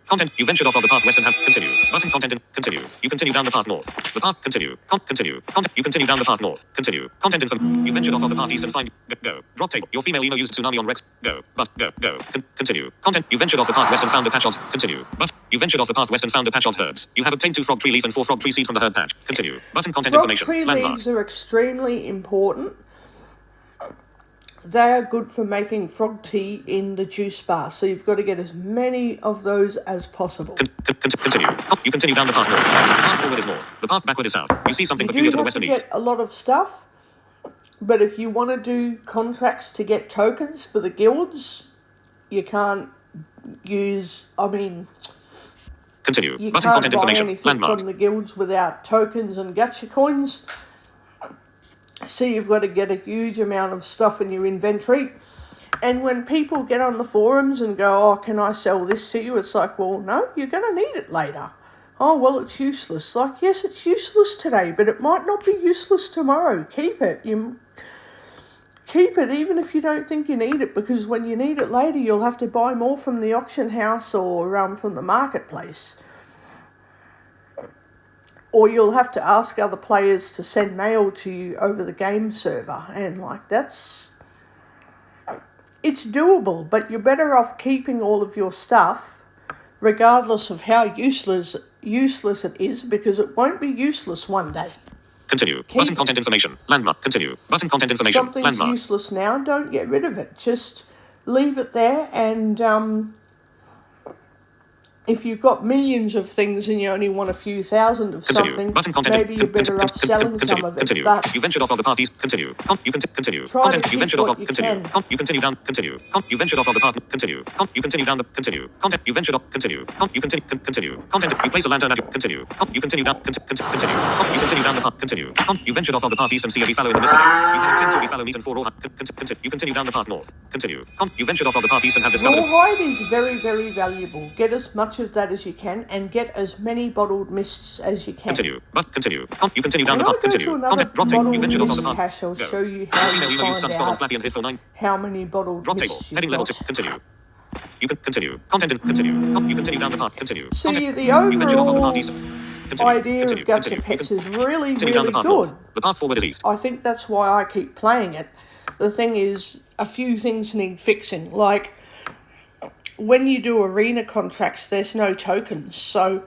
Content. You ventured off of the path west and have. Continue. Button content. Continue. You continue down the path north. The path. Continue. Continue. Content. You continue down the path north. Continue. Content info. You ventured off of the path east and find. Go. Drop tape. Your female emo used tsunami on Rex. Go. But go. Continue. Content. You ventured off the path west and found a patch of. Continue. But you ventured off the path west and found a patch of herbs. You have obtained 2 frog tree leaf and 4 frog tree seed from the herb patch. Continue. Button content Frog information. tree Landmark. leaves are extremely important. They are good for making frog tea in the juice bar, so you've got to get as many of those as possible. Continue. You continue down the path north. The path forward is north. The path backward is south. You see something You peculiar do to the have west to and east. get a lot of stuff, but if you want to do contracts to get tokens for the guilds, you can't use, Continue. you Button can't content buy information. anything Landmark. from the guilds without tokens and gacha coins. So you've got to get a huge amount of stuff in your inventory. And when people get on the forums and go, oh, can I sell this to you? It's like, well, no, you're going to need it later. Oh, well, it's useless. Like, yes, it's useless today, but it might not be useless tomorrow. Keep it. Keep it even if you don't think you need it, because when you need it later, you'll have to buy more from the auction house or from the marketplace. Or you'll have to ask other players to send mail to you over the game server. And, it's doable, but you're better off keeping all of your stuff, regardless of how useless it is, because it won't be useless one day. Continue. Button content information. Landmark. Continue. Button content information. Something's Landmark. useless now, don't get rid of it. Just leave it there, and if you've got millions of things and you only want a few thousand of Continue. something, Button content. maybe you're better off selling some of it. Continue. But You ventured off of the path east. Continue. You continue. Try to Content. You keep ventured off what of. you Continue. can. You continue down. Continue. You ventured off of the path. Continue. You continue down the. Continue. Content. You ventured off. Continue. You continue. Content. You place a lantern at your. Continue. You continue down. Continue. You continue down the path. Continue. You ventured off of the path east and see a beefalo in the mist. You have 10 to beefalo meat and 4 raw. You continue down the path north. Continue. You ventured off of the path east and have discovered. rawhide is very, very valuable. Get as much of that as you can, and get as many bottled mists as you can. Continue. Continue. You continue down When the I path. go to Continue. another Content. Drop tape. You bottled ventured off of mist the path. cache, I'll Go. show you how you Use find sunspot on out Flappy and hit for 9. how many bottled Drop table. mists you've Heading level got. 2. Continue. You can continue. Content and continue. You continue down the path. Continue. See, Content. the You ventured off of the path overall east. Continue. idea of Gacha Pets is really, Continue down the really path good. north. The path forward is east. I think that's why I keep playing it. The thing is, a few things need fixing. Like, when you do arena contracts, there's no tokens. So,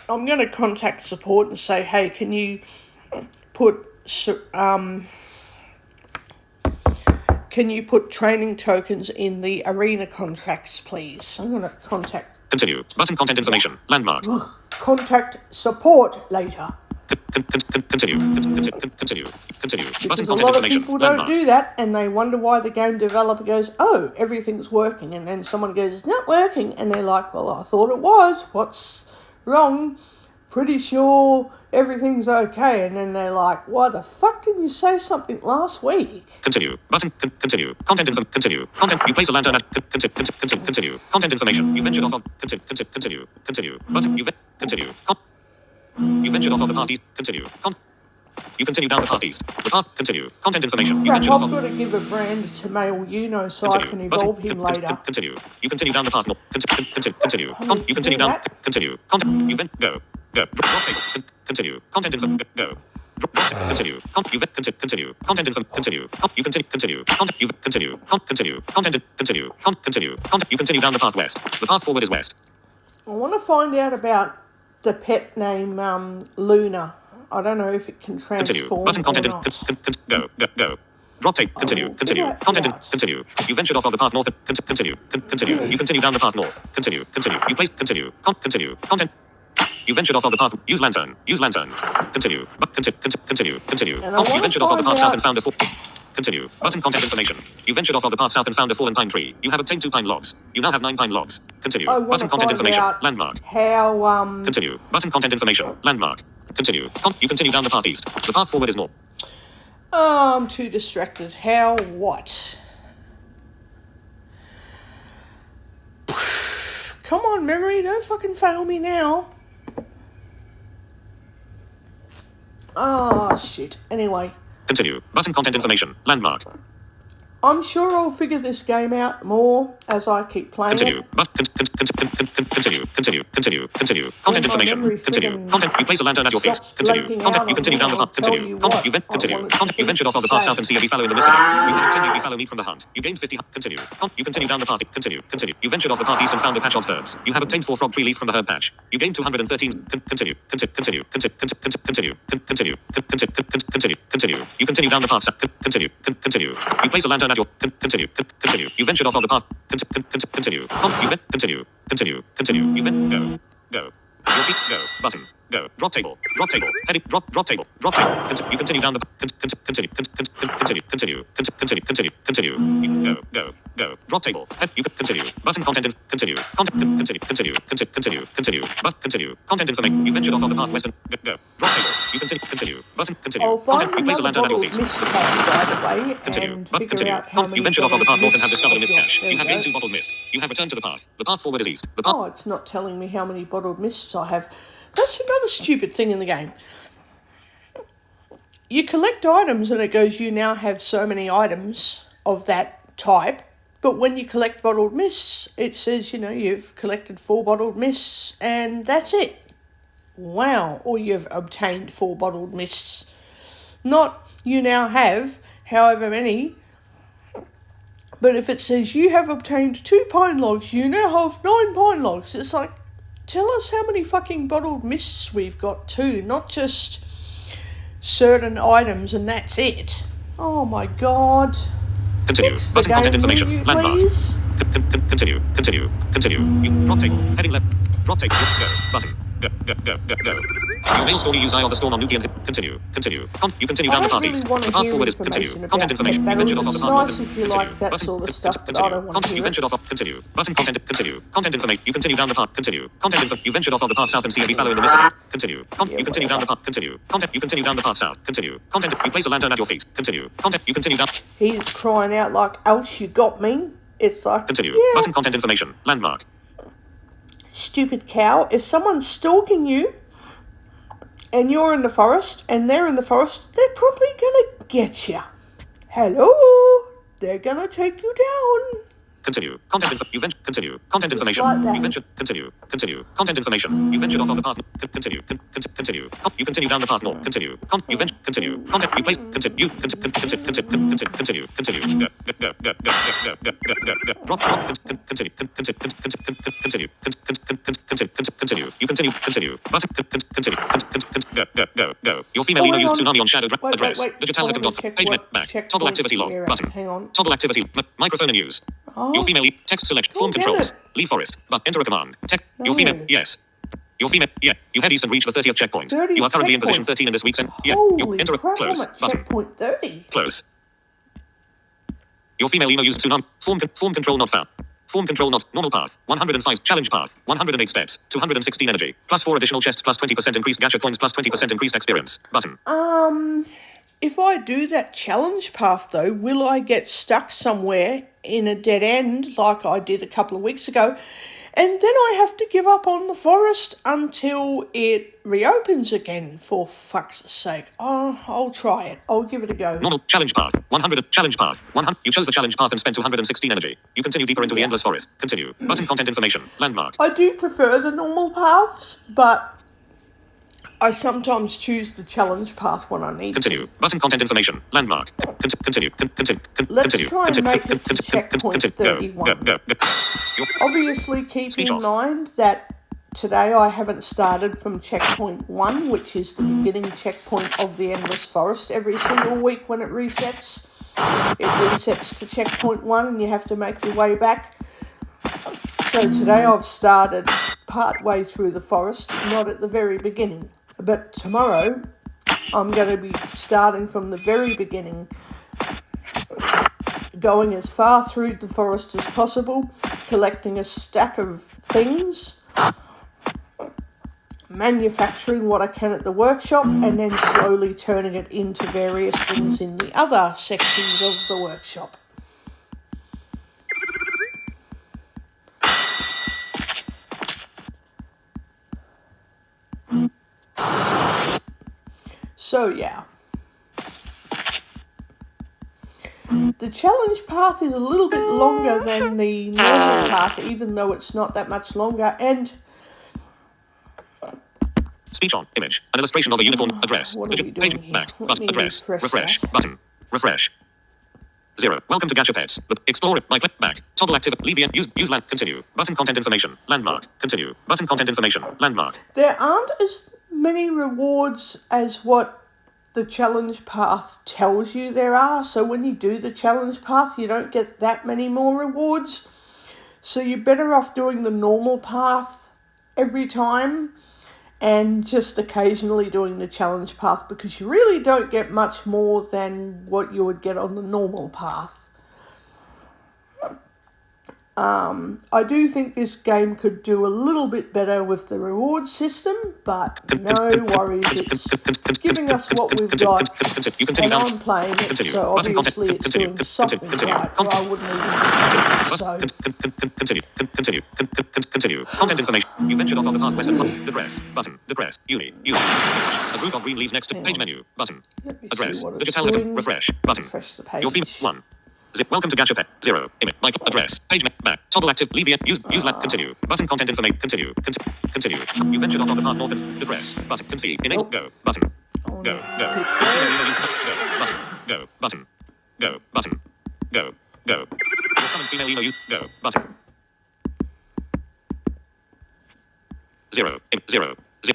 I'm going to contact support and say, hey, can you put training tokens in the arena contracts, please? I'm going to contact... Continue. Button content information. Landmark. Contact support later. Continue. Continue. Continue. Button Because a content lot of information. people don't Landmark. do that, and they wonder why the game developer goes, oh, everything's working, and then someone goes, it's not working, and they're like, well, I thought it was, what's wrong? Pretty sure everything's okay, and then they're like, why the fuck didn't you say something last week? Continue. Button. Continue. Content info. Continue. Content. You place a lantern at. Continue. Content information. You ventured off of. Continue. Continue. Button. Continue. You ventured off of the path east. Continue. You continue down the path east. The path. Continue. Content information. You Crap, ventured off I've of. got to give a brand to Male Uno so I can evolve him later. Continue. You continue down the path north. Continue. You continue do down. that. Continue. Content. You go. Drop table. Continue. Content info. Go. Continue. Continue. Content info. Continue. You continue. Content. You continue. Continue. Content. Continue. Continue. Content. You continue down the path west. The path forward is west. I want to find out about the pet name Luna. I don't know if it can Continue. transform Button content. or not. Go. Drop tape. Continue. Content. Continue. You ventured off of the path north. Continue. You continue down the path north. Continue. You place. Continue. Content. You ventured off of the path. Use lantern. Continue. Continue. And I You ventured off of the find path south out- and found a Continue. Button content information. You ventured off of the path south and found a fallen pine tree. You have obtained 2 pine logs. You now have 9 pine logs. Continue. I want Button to content find information. out Landmark. how Continue. Button content information. Landmark. Continue. You continue down the path east. The path forward is north. Oh, I'm too distracted. How what? Come on, memory, don't fucking fail me now. Oh, shit. Anyway, Continue. Button content information. Landmark. I'm sure I'll figure this game out more as I keep playing Continue. it. Continue. my Content information. memory Continue. friggin' Content. You place a lantern at your feet. stops Continue. blanking Content. out You on continue me, down the I'll path. tell Continue. you Content. what, I Continue. wanted to Content. You ventured off of the say. path south and see a beefalo in the mist. You have obtained a beefalo meat from the hunt. You gained 50. Continue. You continue down the path. Continue. You ventured off the path east and found a patch of herbs. You have obtained 4 frog tree leaf from the herb patch. You gained 213. Continue. You continue down the path. Continue. You place a lantern at your. Continue. You ventured off of the path. Continue. You go. Your feet go. Button. Go. Drop table. Heading. Drop table. You continue down the. Continue. Go. Drop table. You continue. Button content. Continue. Continue. But continue. Content information. You ventured off of the path western. Go. Drop table. You continue. Button. Continue. I'll find Content. You place a another lantern at your bottle of feet. mist cache, by the way, Continue. and But figure continue. out how many You ventured off of the path north and have bottled discovered a mist mists cache. I've got. You have There gained we 2 go. bottled mist. You have returned to the path. The path forward is east. The path. Oh, it's not telling me how many bottled mists I have. That's another stupid thing in the game. You collect items and it goes, you now have so many items of that type. But when you collect bottled mists, it says, you've collected 4 bottled mists and that's it. Wow. Or you've obtained 4 bottled mists. Not you now have however many. But if it says you have obtained 2 pine logs, you now have 9 pine logs. It's like, tell us how many fucking bottled mists we've got too, not just certain items and that's it. Oh my god. Continue. Fix the Button content game, information. will you, Landmark. please? Continue. You drop tape. Heading left. Drop tape. Go. Button. Go. Your mail story use Eye of the Storm on Nubian. Continue. You continue down I the don't path really east. want The to path hear forward is information continue. about Content information. pet You ventured off battles. of the It's path nice north. if you like that sort of stuff, but I don't want to You hear ventured it. off of continue. Button content. Continue. Content information. You continue down the path. Continue. Content info. You ventured off of the path south and see a beefalo in the mist. Continue. You continue down the path. Continue. Content. You continue down the path south. Continue. Content. You place a lantern at your feet. Continue. Content. You continue down. He's crying out like, ouch, you got me. It's like, Continue. yeah, Button content information. Landmark. stupid cow. If someone's stalking you and you're in the forest and they're in the forest, they're probably gonna get you. Hello? They're gonna take you down. Continue. Content info. You ventured. Continue. Content information. like that. You ventured. Continue. Continue. Content information. You ventured off of the path. Continue. Continue. You continue down the path more. Continue. You venture. Continue. Content. You place. Continue. Continue. Continue. Go. Drop. Continue. Continue. Continue. You continue. Button. Continue. Go. Your female email used tsunami on shadow address. Digital I wanna dot. check Page what back. Toggle activity log. Button. Hang on. Toggle activity. Microphone in use. Your female text select. Form get controls. it. Leave forest. But enter a command. Your No. female. Yes. Your female. Yeah. You head east and reach the 30th checkpoint. 30th You are currently in position checkpoint. 13 in this week's end. Yeah. You Holy enter a crap, close. I'm at Button. checkpoint 30. Close. Your female email used tsunami. Form control not found. Form control not. Normal path. 105. Challenge path. 108 steps. 216 energy. Plus 4 additional chests. Plus 20% increased gacha coins. Plus 20% increased experience. Button. If I do that challenge path though, will I get stuck somewhere in a dead end like I did a couple of weeks ago? And then I have to give up on the forest until it reopens again, for fuck's sake. Oh, I'll try it. I'll give it a go. Normal challenge path. 100 challenge path. 100. You chose the challenge path and spent 216 energy. You continue deeper into the endless forest. Continue. Button content information. Landmark. I do prefer the normal paths, but I sometimes choose the challenge path when I need to. Continue. Button content information. Landmark. Continue. Let's try and make it to checkpoint 31. Go. Obviously, keep Speech in off. mind that today I haven't started from checkpoint 1, which is the beginning checkpoint of the Endless Forest. Every single week when it resets to checkpoint 1 and you have to make your way back. So today I've started part way through the forest, not at the very beginning. But tomorrow I'm going to be starting from the very beginning, going as far through the forest as possible, collecting a stack of things, manufacturing what I can at the workshop, and then slowly turning it into various things in the other sections of the workshop. So yeah. The challenge path is a little bit longer than the normal path, even though it's not that much longer, and Speech on. Image. An illustration of a unicorn. Address. what are we doing Page here? back. Let But me address. refresh that. Button. Refresh. 0. Welcome to Gacha Pets. Explore it by click back. Toggle active. Leave the use land. Continue. Button content information. Landmark. Continue. Button content information. Landmark. There aren't as many rewards as what the challenge path tells you there are. So when you do the challenge path, you don't get that many more rewards. So you're better off doing the normal path every time and just occasionally doing the challenge path, because you really don't get much more than what you would get on the normal path. I do think this game could do a little bit better with the reward system, but no worries, it's giving us what we've got, and I'm playing it, so obviously it's doing something right, or I wouldn't even do it, so... Continue. Content information. You ventured off of the path western front. Depress. Button. Depress. Uni. A group of green leaves next to page menu. Button. Address. Digital refresh. Button. Refresh the page. Your female 1. Welcome to Gacha Pet. 0. Image. Like. Address. Page. Back. Toggle active. Leave the use land. Continue. Button content information. Continue. Continue. You ventured off of the path north and depress. Button. Concede. Enable. Go. Button. Go. Button. Go. Button. Go. Your summoned female emo. Go. Button. 0.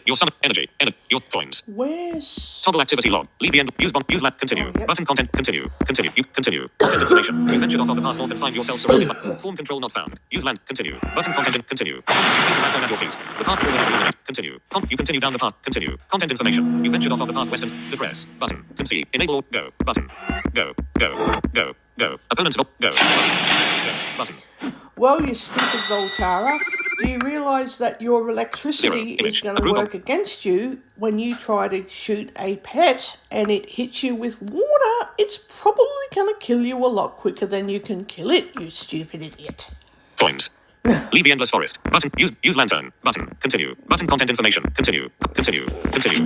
Your summon energy. Your coins. Where's... Toggle activity log. Leave the end. Use land. Continue. Yep. Button content. Continue. You continue. Content information. You ventured off of the path north and find yourself surrounded by form control not found. Use land. Continue. Button content. Continue. Use land at your feet. The path forward is eliminated. Continue. You continue down the path. Continue. Content information. You ventured off of the path western. Depress. Button. Concede. Enable. Go. Button. Go. Opponents. Go. Button. Well, you stupid Voltara, do you realise that your electricity is going to work against you when you try to shoot a pet and it hits you with water? It's probably going to kill you a lot quicker than you can kill it, you stupid idiot. Coins. Leave the endless forest. Button. Use lantern. Button. Continue. Button content information. Continue. You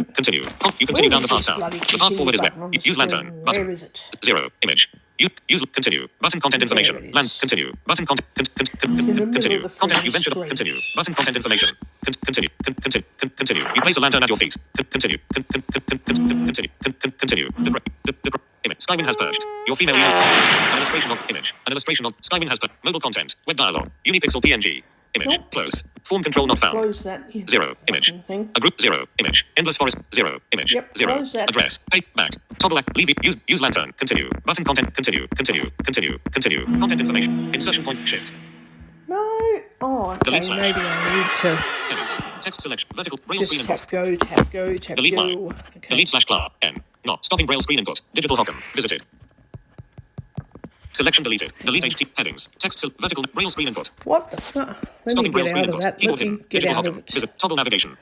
continue down the path south. The path forward is where. Use lantern. Button. Where is it? 0. Image. Use continue. Button content information. There it Land is. continue. Button content in the middle continue. of the Content you freaking ventured screen. continue. Button content information. Continue. Continue. You place a lantern at your feet. Continue. Continue. The image. Skywin has purged. Your female email. An illustration of image. An illustration of Skywin has purged. Mobile content. Web dialog. Unipixel PNG. Image. Nope. Close. Form control not found. Close that. 0 image. Thing. A group 0 image. Endless forest 0 image. Yep, 0 close that. address. Pay back. Toggle act. Leave it. Use lantern. Continue. Button content. Continue. Content information. Insertion point shift. No. Oh, okay. Delete slash. Maybe I need to Headings. Text selection. Vertical. Braille screen just input. tap go. Delete go. Y. Okay. Delete slash clar. N. Not. Stopping Braille screen input. Digital Hockham. Visited. Selection deleted. Delete HT headings. Text vertical Braille screen input. What the fuck? Let me Stopping Braille get screen out of input. that. Keyboard Let me hidden. get Digital out Hockham. of it. Visit. Toggle navigation.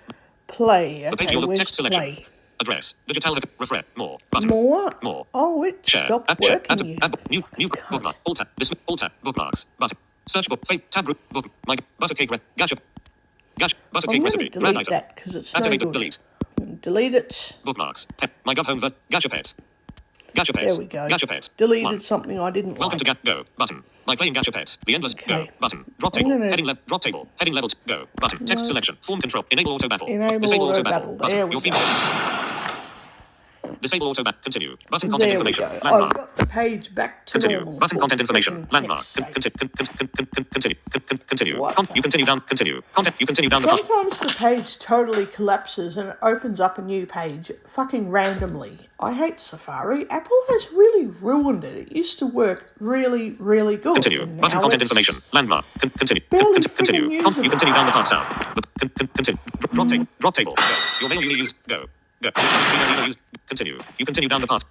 Play. The page Okay, viewer. where's Text selection. play? Address. Digital refresh. More. Button. More? Oh, it Share. stopped Add, share, working. add, You new fucking cunt. bookmark. Alt tab. This alt tab. Bookmarks. Button. Search book. Fave. Tab. Book. My buttercake. Gacha. I'm Buttercake going to recipe. Drag delete item. that because it's no Activate. good. Delete. Delete it. Bookmarks. My gov home. Gacha pets. Gacha There pets. we go. Gacha pets. Deleted 1. something I didn't Welcome like. to Go button. By playing Gacha Pets, the endless Okay. Go button. Drop I'm table. gonna- Heading left. Drop table. Heading levels. Go button. Text selection. Form control. Enable auto battle. Enable Disable auto auto battle. battle. There we Your go. female. Disable auto battle. Continue. Button content There we information. go. I've Landmark. got the page back to Continue. normal. Button for content information. frickin' Landmark. heck's sake. Continue. What You continue down. Continue. Content. You continue down the path. Sometimes the page totally collapses and it opens up a new page fucking randomly. I hate Safari. Apple has really ruined it. It used to work really, really good. Continue. and Button now content it's information. Landmark. Continue. barely Continue. friggin' You continue down the path usable. south. Continue. Drop table. Drop table. Go. Your mail you used. Go. Go. Your used. Continue. You continue down the path.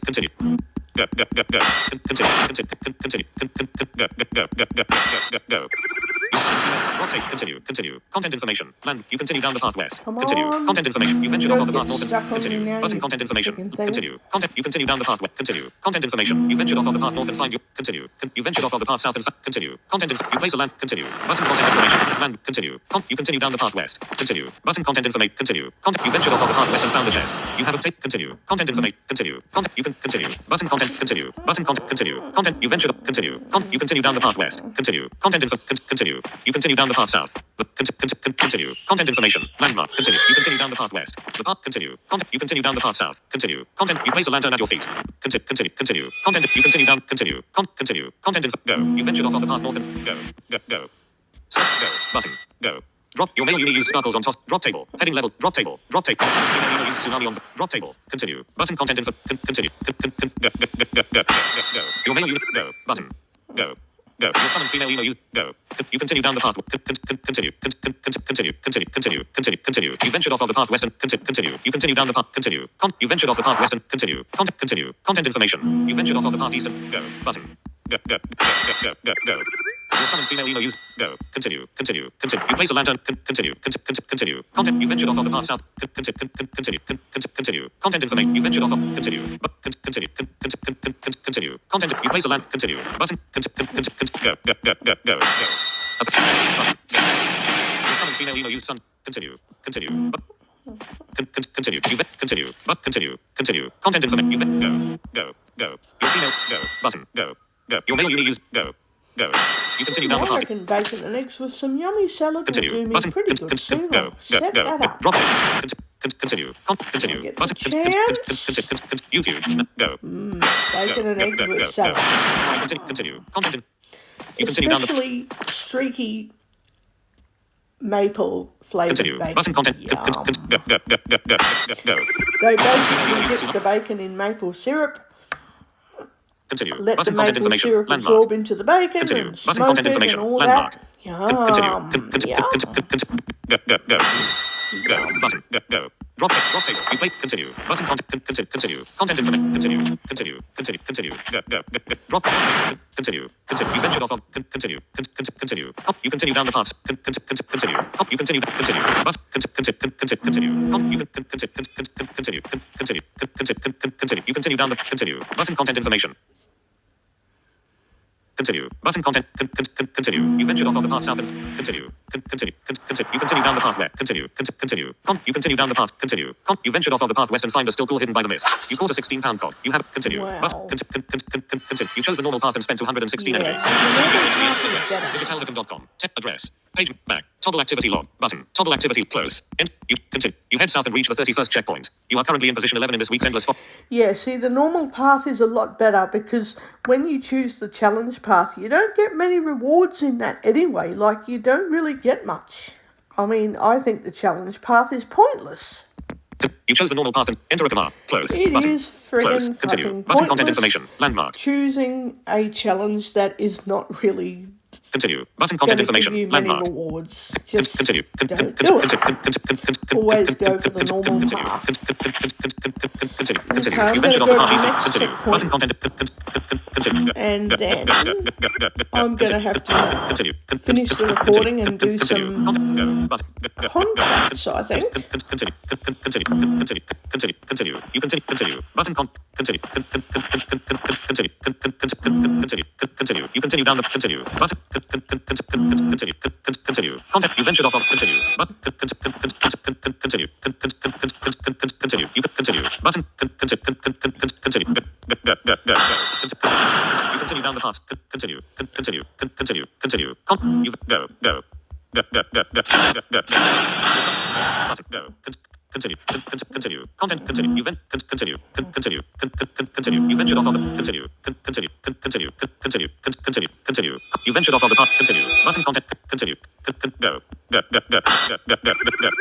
Continue. Go. Continue. Go. Drop table. Continue. Content information. Land. You continue down the path west. Come Continue. on. Content information. You ventured Don't off of the path get north. stuck on me Continue. now, Button you content information. frickin' thing. Continue. Content. You continue down the path west. Continue. Content information. You ventured off of the path north and find you. Continue. You ventured off of the path south and continue. Content. You place a land. Continue. Button content information. Land. Continue. You continue down the path west. Continue. Button content information. Continue. Content. You ventured off of the path west and found the chest. You have a tape. Continue. Content information. Continue. Content. You can continue. Button content. Continue. Button content. Continue. Content. You ventured. Continue. You continue down the path west. Continue. Content info. Continue. You continue down the path south. Continue. Content information. Landmark. Continue. You continue down the path west. The path. Continue. Content. You continue down the path south. Continue. Content. You place a lantern at your feet. Continue. Content. You continue down. Continue. Continue. Content info. Go. You ventured off of the path north and go. Stop. Go. Button. Go. Drop. Your mail uni used sparkles on toss. Drop table. Heading level. Drop table. Drop table. Email used tsunami on. Drop table. Continue. Button content info. Continue. Go. Your mail unit. Go. Button. Go. Your summon female email used. Go. You continue down the path. Continue. You ventured off of the path west and continue. You continue down the path. Continue. You ventured off the path west and continue. Continue. Content information. You ventured off of the path east and go. Button. Go. Your summon female email used. Go. Continue. You place a lantern. Continue. Content. You ventured off of the path south. Continue. Content information. You ventured off of. Continue. Continue. Content. You place a lantern. Continue. Button. Go. Your summon female email used. Son. Continue. Continue. Continue. Content information. You go. Your female. Go. Button. Go. Your mail uni used. Go. You continue down the I path. reckon bacon and eggs with some yummy salad will do me Button. pretty good soon. Go. Set that up. Drop it. Continue. Get the Button. chance. YouTube. Go. Bacon and eggs with salad. Continue. Content. You continue down the Especially streaky maple flavoured continue. bacon. Button content. Yum. Go. They basically dip the bacon in maple syrup, Continue. let the Button content maple information. syrup Landmark. absorb into the bacon Continue. and Button smoke content it information. and all Landmark. that. Yum. Go. Button. Go. Drop table. You play. Continue. Button content. Continue. Content information. Continue. Go. Drop. Continue. You ventured off of. Continue. You continue down the paths. Continue. You continue. But continue. You continue down the. Continue. Button content information. Continue. Button content. Continue. You ventured off of the path south and continue. Continue. Continue. You continue down the path left. Continue. Continue. You continue down the path. Continue. You ventured off of the path west and find a still pool hidden by the mist. You caught a 16-pound cod. You have continue. Wow. But continue. You chose the normal path and spent 216 energy. Digitallicum.com. Address. Page back. Toggle activity log. Button. Toggle activity close. End. You continue. You head south and reach the 31st checkpoint. You are currently in position 11 in this week's endless. Yeah, see, the normal path is a lot better because when you choose the challenge path, you don't get many rewards in that anyway. Like, you don't really get much. I mean, I think the challenge path is pointless. You chose the normal path and enter a command. Close. It button. is friggin' Continue. fucking Button content pointless information. Landmark. choosing a challenge that is not really Continue. Button going content to information. give you many Landmark. rewards. Just Continue. don't do it. Always go for the normal path. Continue. Okay, You I'm ventured going off to the go path to the east. next Continue. Button checkpoint. content. And then I'm going to have to Continue. finish the recording and do some contracts, I think. Continue. You continue. Button continue. Continue. You continue down the continue. Button continue. Contact. You ventured off of continue. Button continue. Continue. You continue. Button continue. Go. You continue down the path. Continue. You go. Go. Continue. Content. Continue. You continue. You ventured off of the continue. Continue. You ventured off of the path. Continue. Button content. Continue.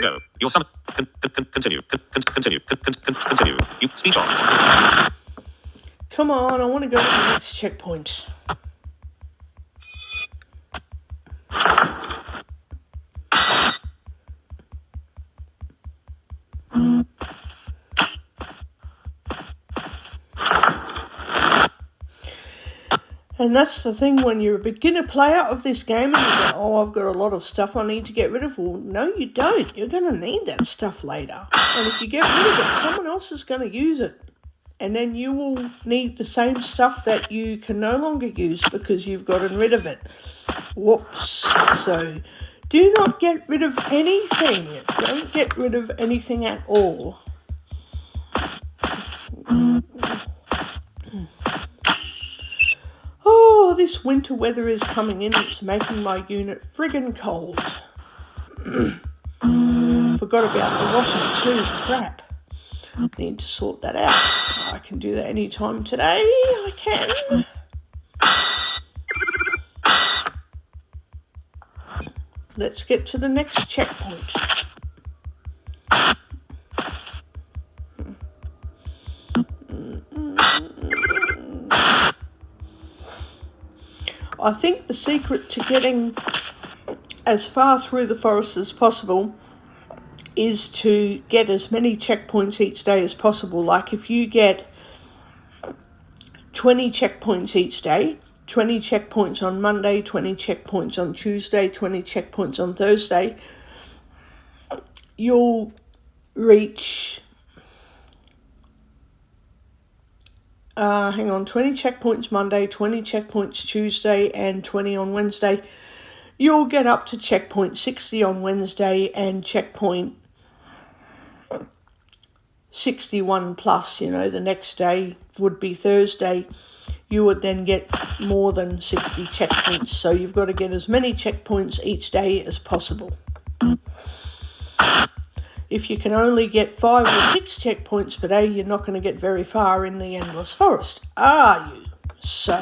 Go. Your summon. Continue. You speech off. Come on, I want to go to the next checkpoint. And that's the thing when you're a beginner player of this game and you go, oh, I've got a lot of stuff I need to get rid of. Well, no, you don't. You're going to need that stuff later. And if you get rid of it, someone else is going to use it. And then you will need the same stuff that you can no longer use because you've gotten rid of it. Whoops. So do not get rid of anything. Don't get rid of anything at all. Oh, this winter weather is coming in. It's making my unit friggin' cold. Forgot about the washing too. Crap. Need to sort that out. I can do that anytime today. I can. Let's get to the next checkpoint. I think the secret to getting as far through the forest as possible is to get as many checkpoints each day as possible. Like if you get 20 checkpoints each day, 20 checkpoints on Monday, 20 checkpoints on Tuesday, 20 checkpoints on Thursday, you'll reach 20 checkpoints Monday, 20 checkpoints Tuesday, and 20 on Wednesday. You'll get up to checkpoint 60 on Wednesday and checkpoint 61 plus, the next day would be Thursday. You would then get more than 60 checkpoints. So you've got to get as many checkpoints each day as possible. If you can only get 5 or 6 checkpoints per day, you're not going to get very far in the endless forest, are you? So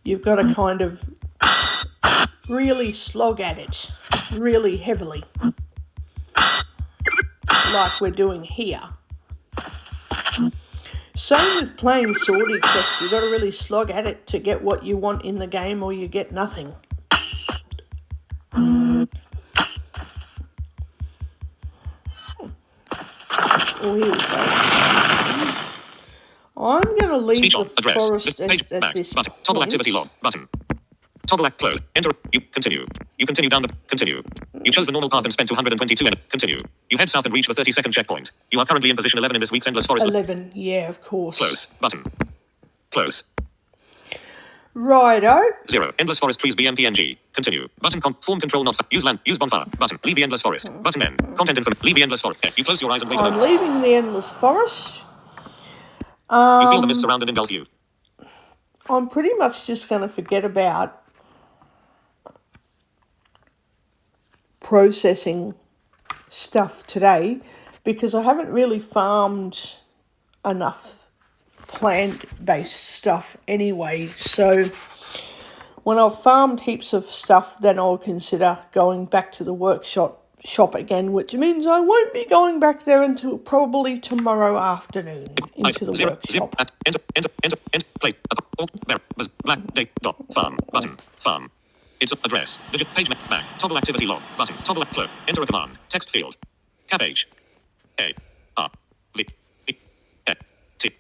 you've got to kind of really slog at it, really heavily, like we're doing here. Same with playing Sword, except you've got to really slog at it to get what you want in the game or you get nothing. Oh, here we go. I'm going to leave the forest at this button. Toggle activity log. Button. Toggle act close. Enter. You continue. You continue down the continue. You chose the normal path and spent 222 and continue. You head south and reach the 32nd checkpoint. You are currently in position 11 in this week's endless forest. 11, yeah, of course. Close. Button. Close. Righto. 0. Endless forest trees BMPNG. Continue. Button. Form control not. Use land. Use bonfire. Button. Leave the endless forest. Button end. Content information. Leave the endless forest. You close your eyes and wait I'm alone. leaving the endless forest. You feel the mist surround and engulf you. I'm pretty much just going to forget about processing stuff today because I haven't really farmed enough plant-based stuff anyway. So when I've farmed heaps of stuff, then I'll consider going back to the workshop again, which means I won't be going back there until probably tomorrow afternoon into the workshop. Enter, place, black, date, dot, farm, button, farm. It's address, digit, page, back, toggle activity log, button, toggle, clerk, enter a command, text field, cap H, A, R, V, E, E, T,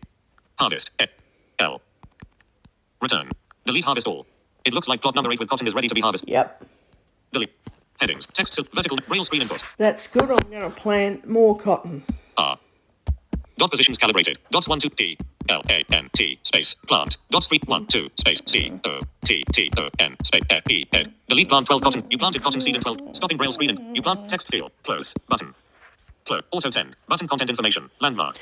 harvest, E, L, return, delete harvest all. It looks like plot number 8 with cotton is ready to be harvested. Yep. Delete. Headings, text, vertical, braille screen input. That's good. I'm going to plant more cotton. R. Dot positions calibrated. Dots 1 2 P L A N T space plant. Dots 3 1 2 space C O T T O N space E E. Delete plant 12 cotton. You planted cotton seed in 12. Stopping braille screen and you plant text field. Close button. Close. Auto 10. Button content information. Landmark.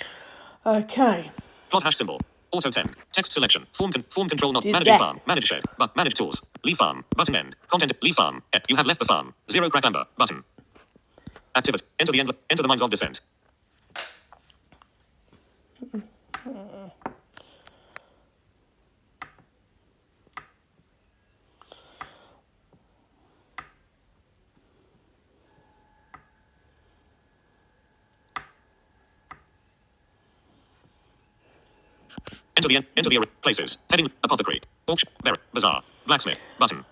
Okay. Plot hash symbol. Auto 10. Text selection. Form control not. Did Managing that. farm. Manage shed. But manage tools. Leave farm. Button end. Content. Leave farm. You have left the farm. 0 crack amber. Button. Activate. Enter the mines of descent. Enter the places. Heading apothecary. Auction. Bazaar. Blacksmith. Button.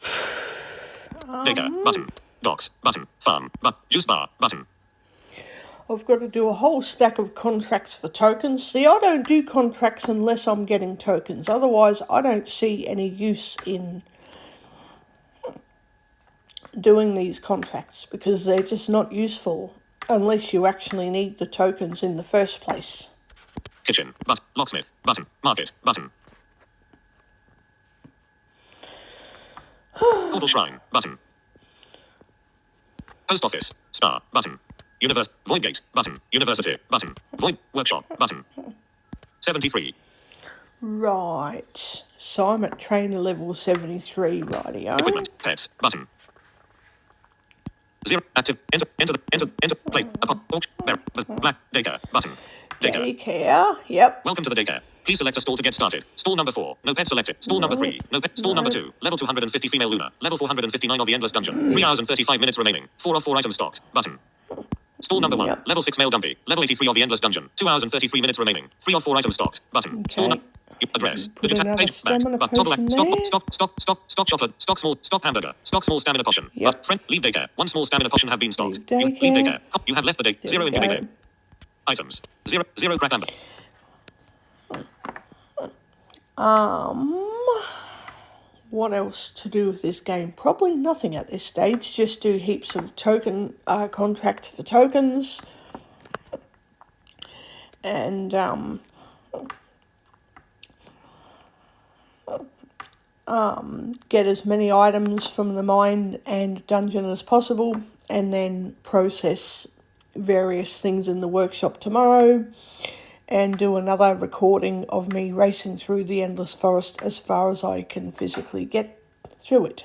Daycare. Button. Docks. Button. Farm. Juice bar. Button. I've got to do a whole stack of contracts for tokens. See, I don't do contracts unless I'm getting tokens. Otherwise, I don't see any use in doing these contracts because they're just not useful unless you actually need the tokens in the first place. Kitchen. Locksmith. Button. Market. Button. Portal shrine. Button. Post office. Spa. Button. Void gate. Button. University. Button. Void workshop. Button. 73. Right. So I'm at trainer level 73, rightio. Equipment. Pets. Button. 0. Active. Enter. Place. Upon. Auction. Black. Daycare. Button. Daycare. Yep. Welcome to the daycare. Please select a stall to get started. Stall number 4. No pet selected. Stall number 3. No pet. Stall number 2. Level 250 female Luna. Level 459 of the endless dungeon. 3 hours and 35 minutes remaining. 4 of 4 items stocked. Button. Stall number 1. Yep. Level 6 male dumpy. Level 83 of the endless dungeon. 2 hours and 33 minutes remaining. 3 of 4 items stocked. Button. Okay. Stall address. Put Digit another page stamina back. Toggle potion stock there. stock chocolate. Stock hamburger. Stock small stamina potion. Yep. But friend leave daycare. 1 small stamina potion have been stocked. Leave daycare. You have left the day. There 0 we in go. day. Items. 0 crack amber. What else to do with this game? Probably nothing at this stage. Just do heaps of token contracts for tokens. And get as many items from the mine and dungeon as possible, and then process various things in the workshop tomorrow, and do another recording of me racing through the endless forest as far as I can physically get through it.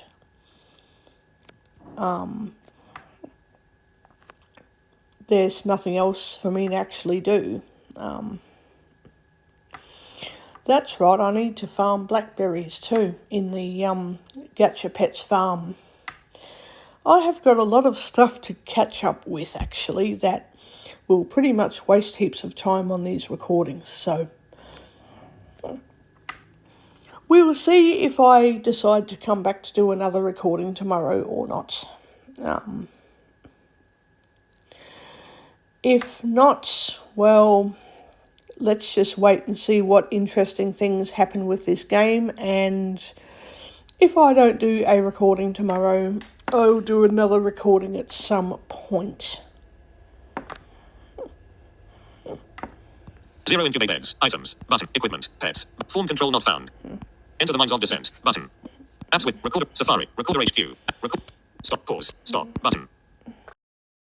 There's nothing else for me to actually do. That's right, I need to farm blackberries too in the Gacha Pets farm. I have got a lot of stuff to catch up with actually that will pretty much waste heaps of time on these recordings, so we will see if I decide to come back to do another recording tomorrow or not. If not, well, let's just wait and see what interesting things happen with this game, and if I don't do a recording tomorrow, I'll do another recording at some point. 0 incubate eggs. Items. Button. Equipment. Pets. Form control not found. Enter the Mines of Descent. Button. Apps with Recorder. Safari. Recorder HQ. Record. Stop. Pause. Stop. Button.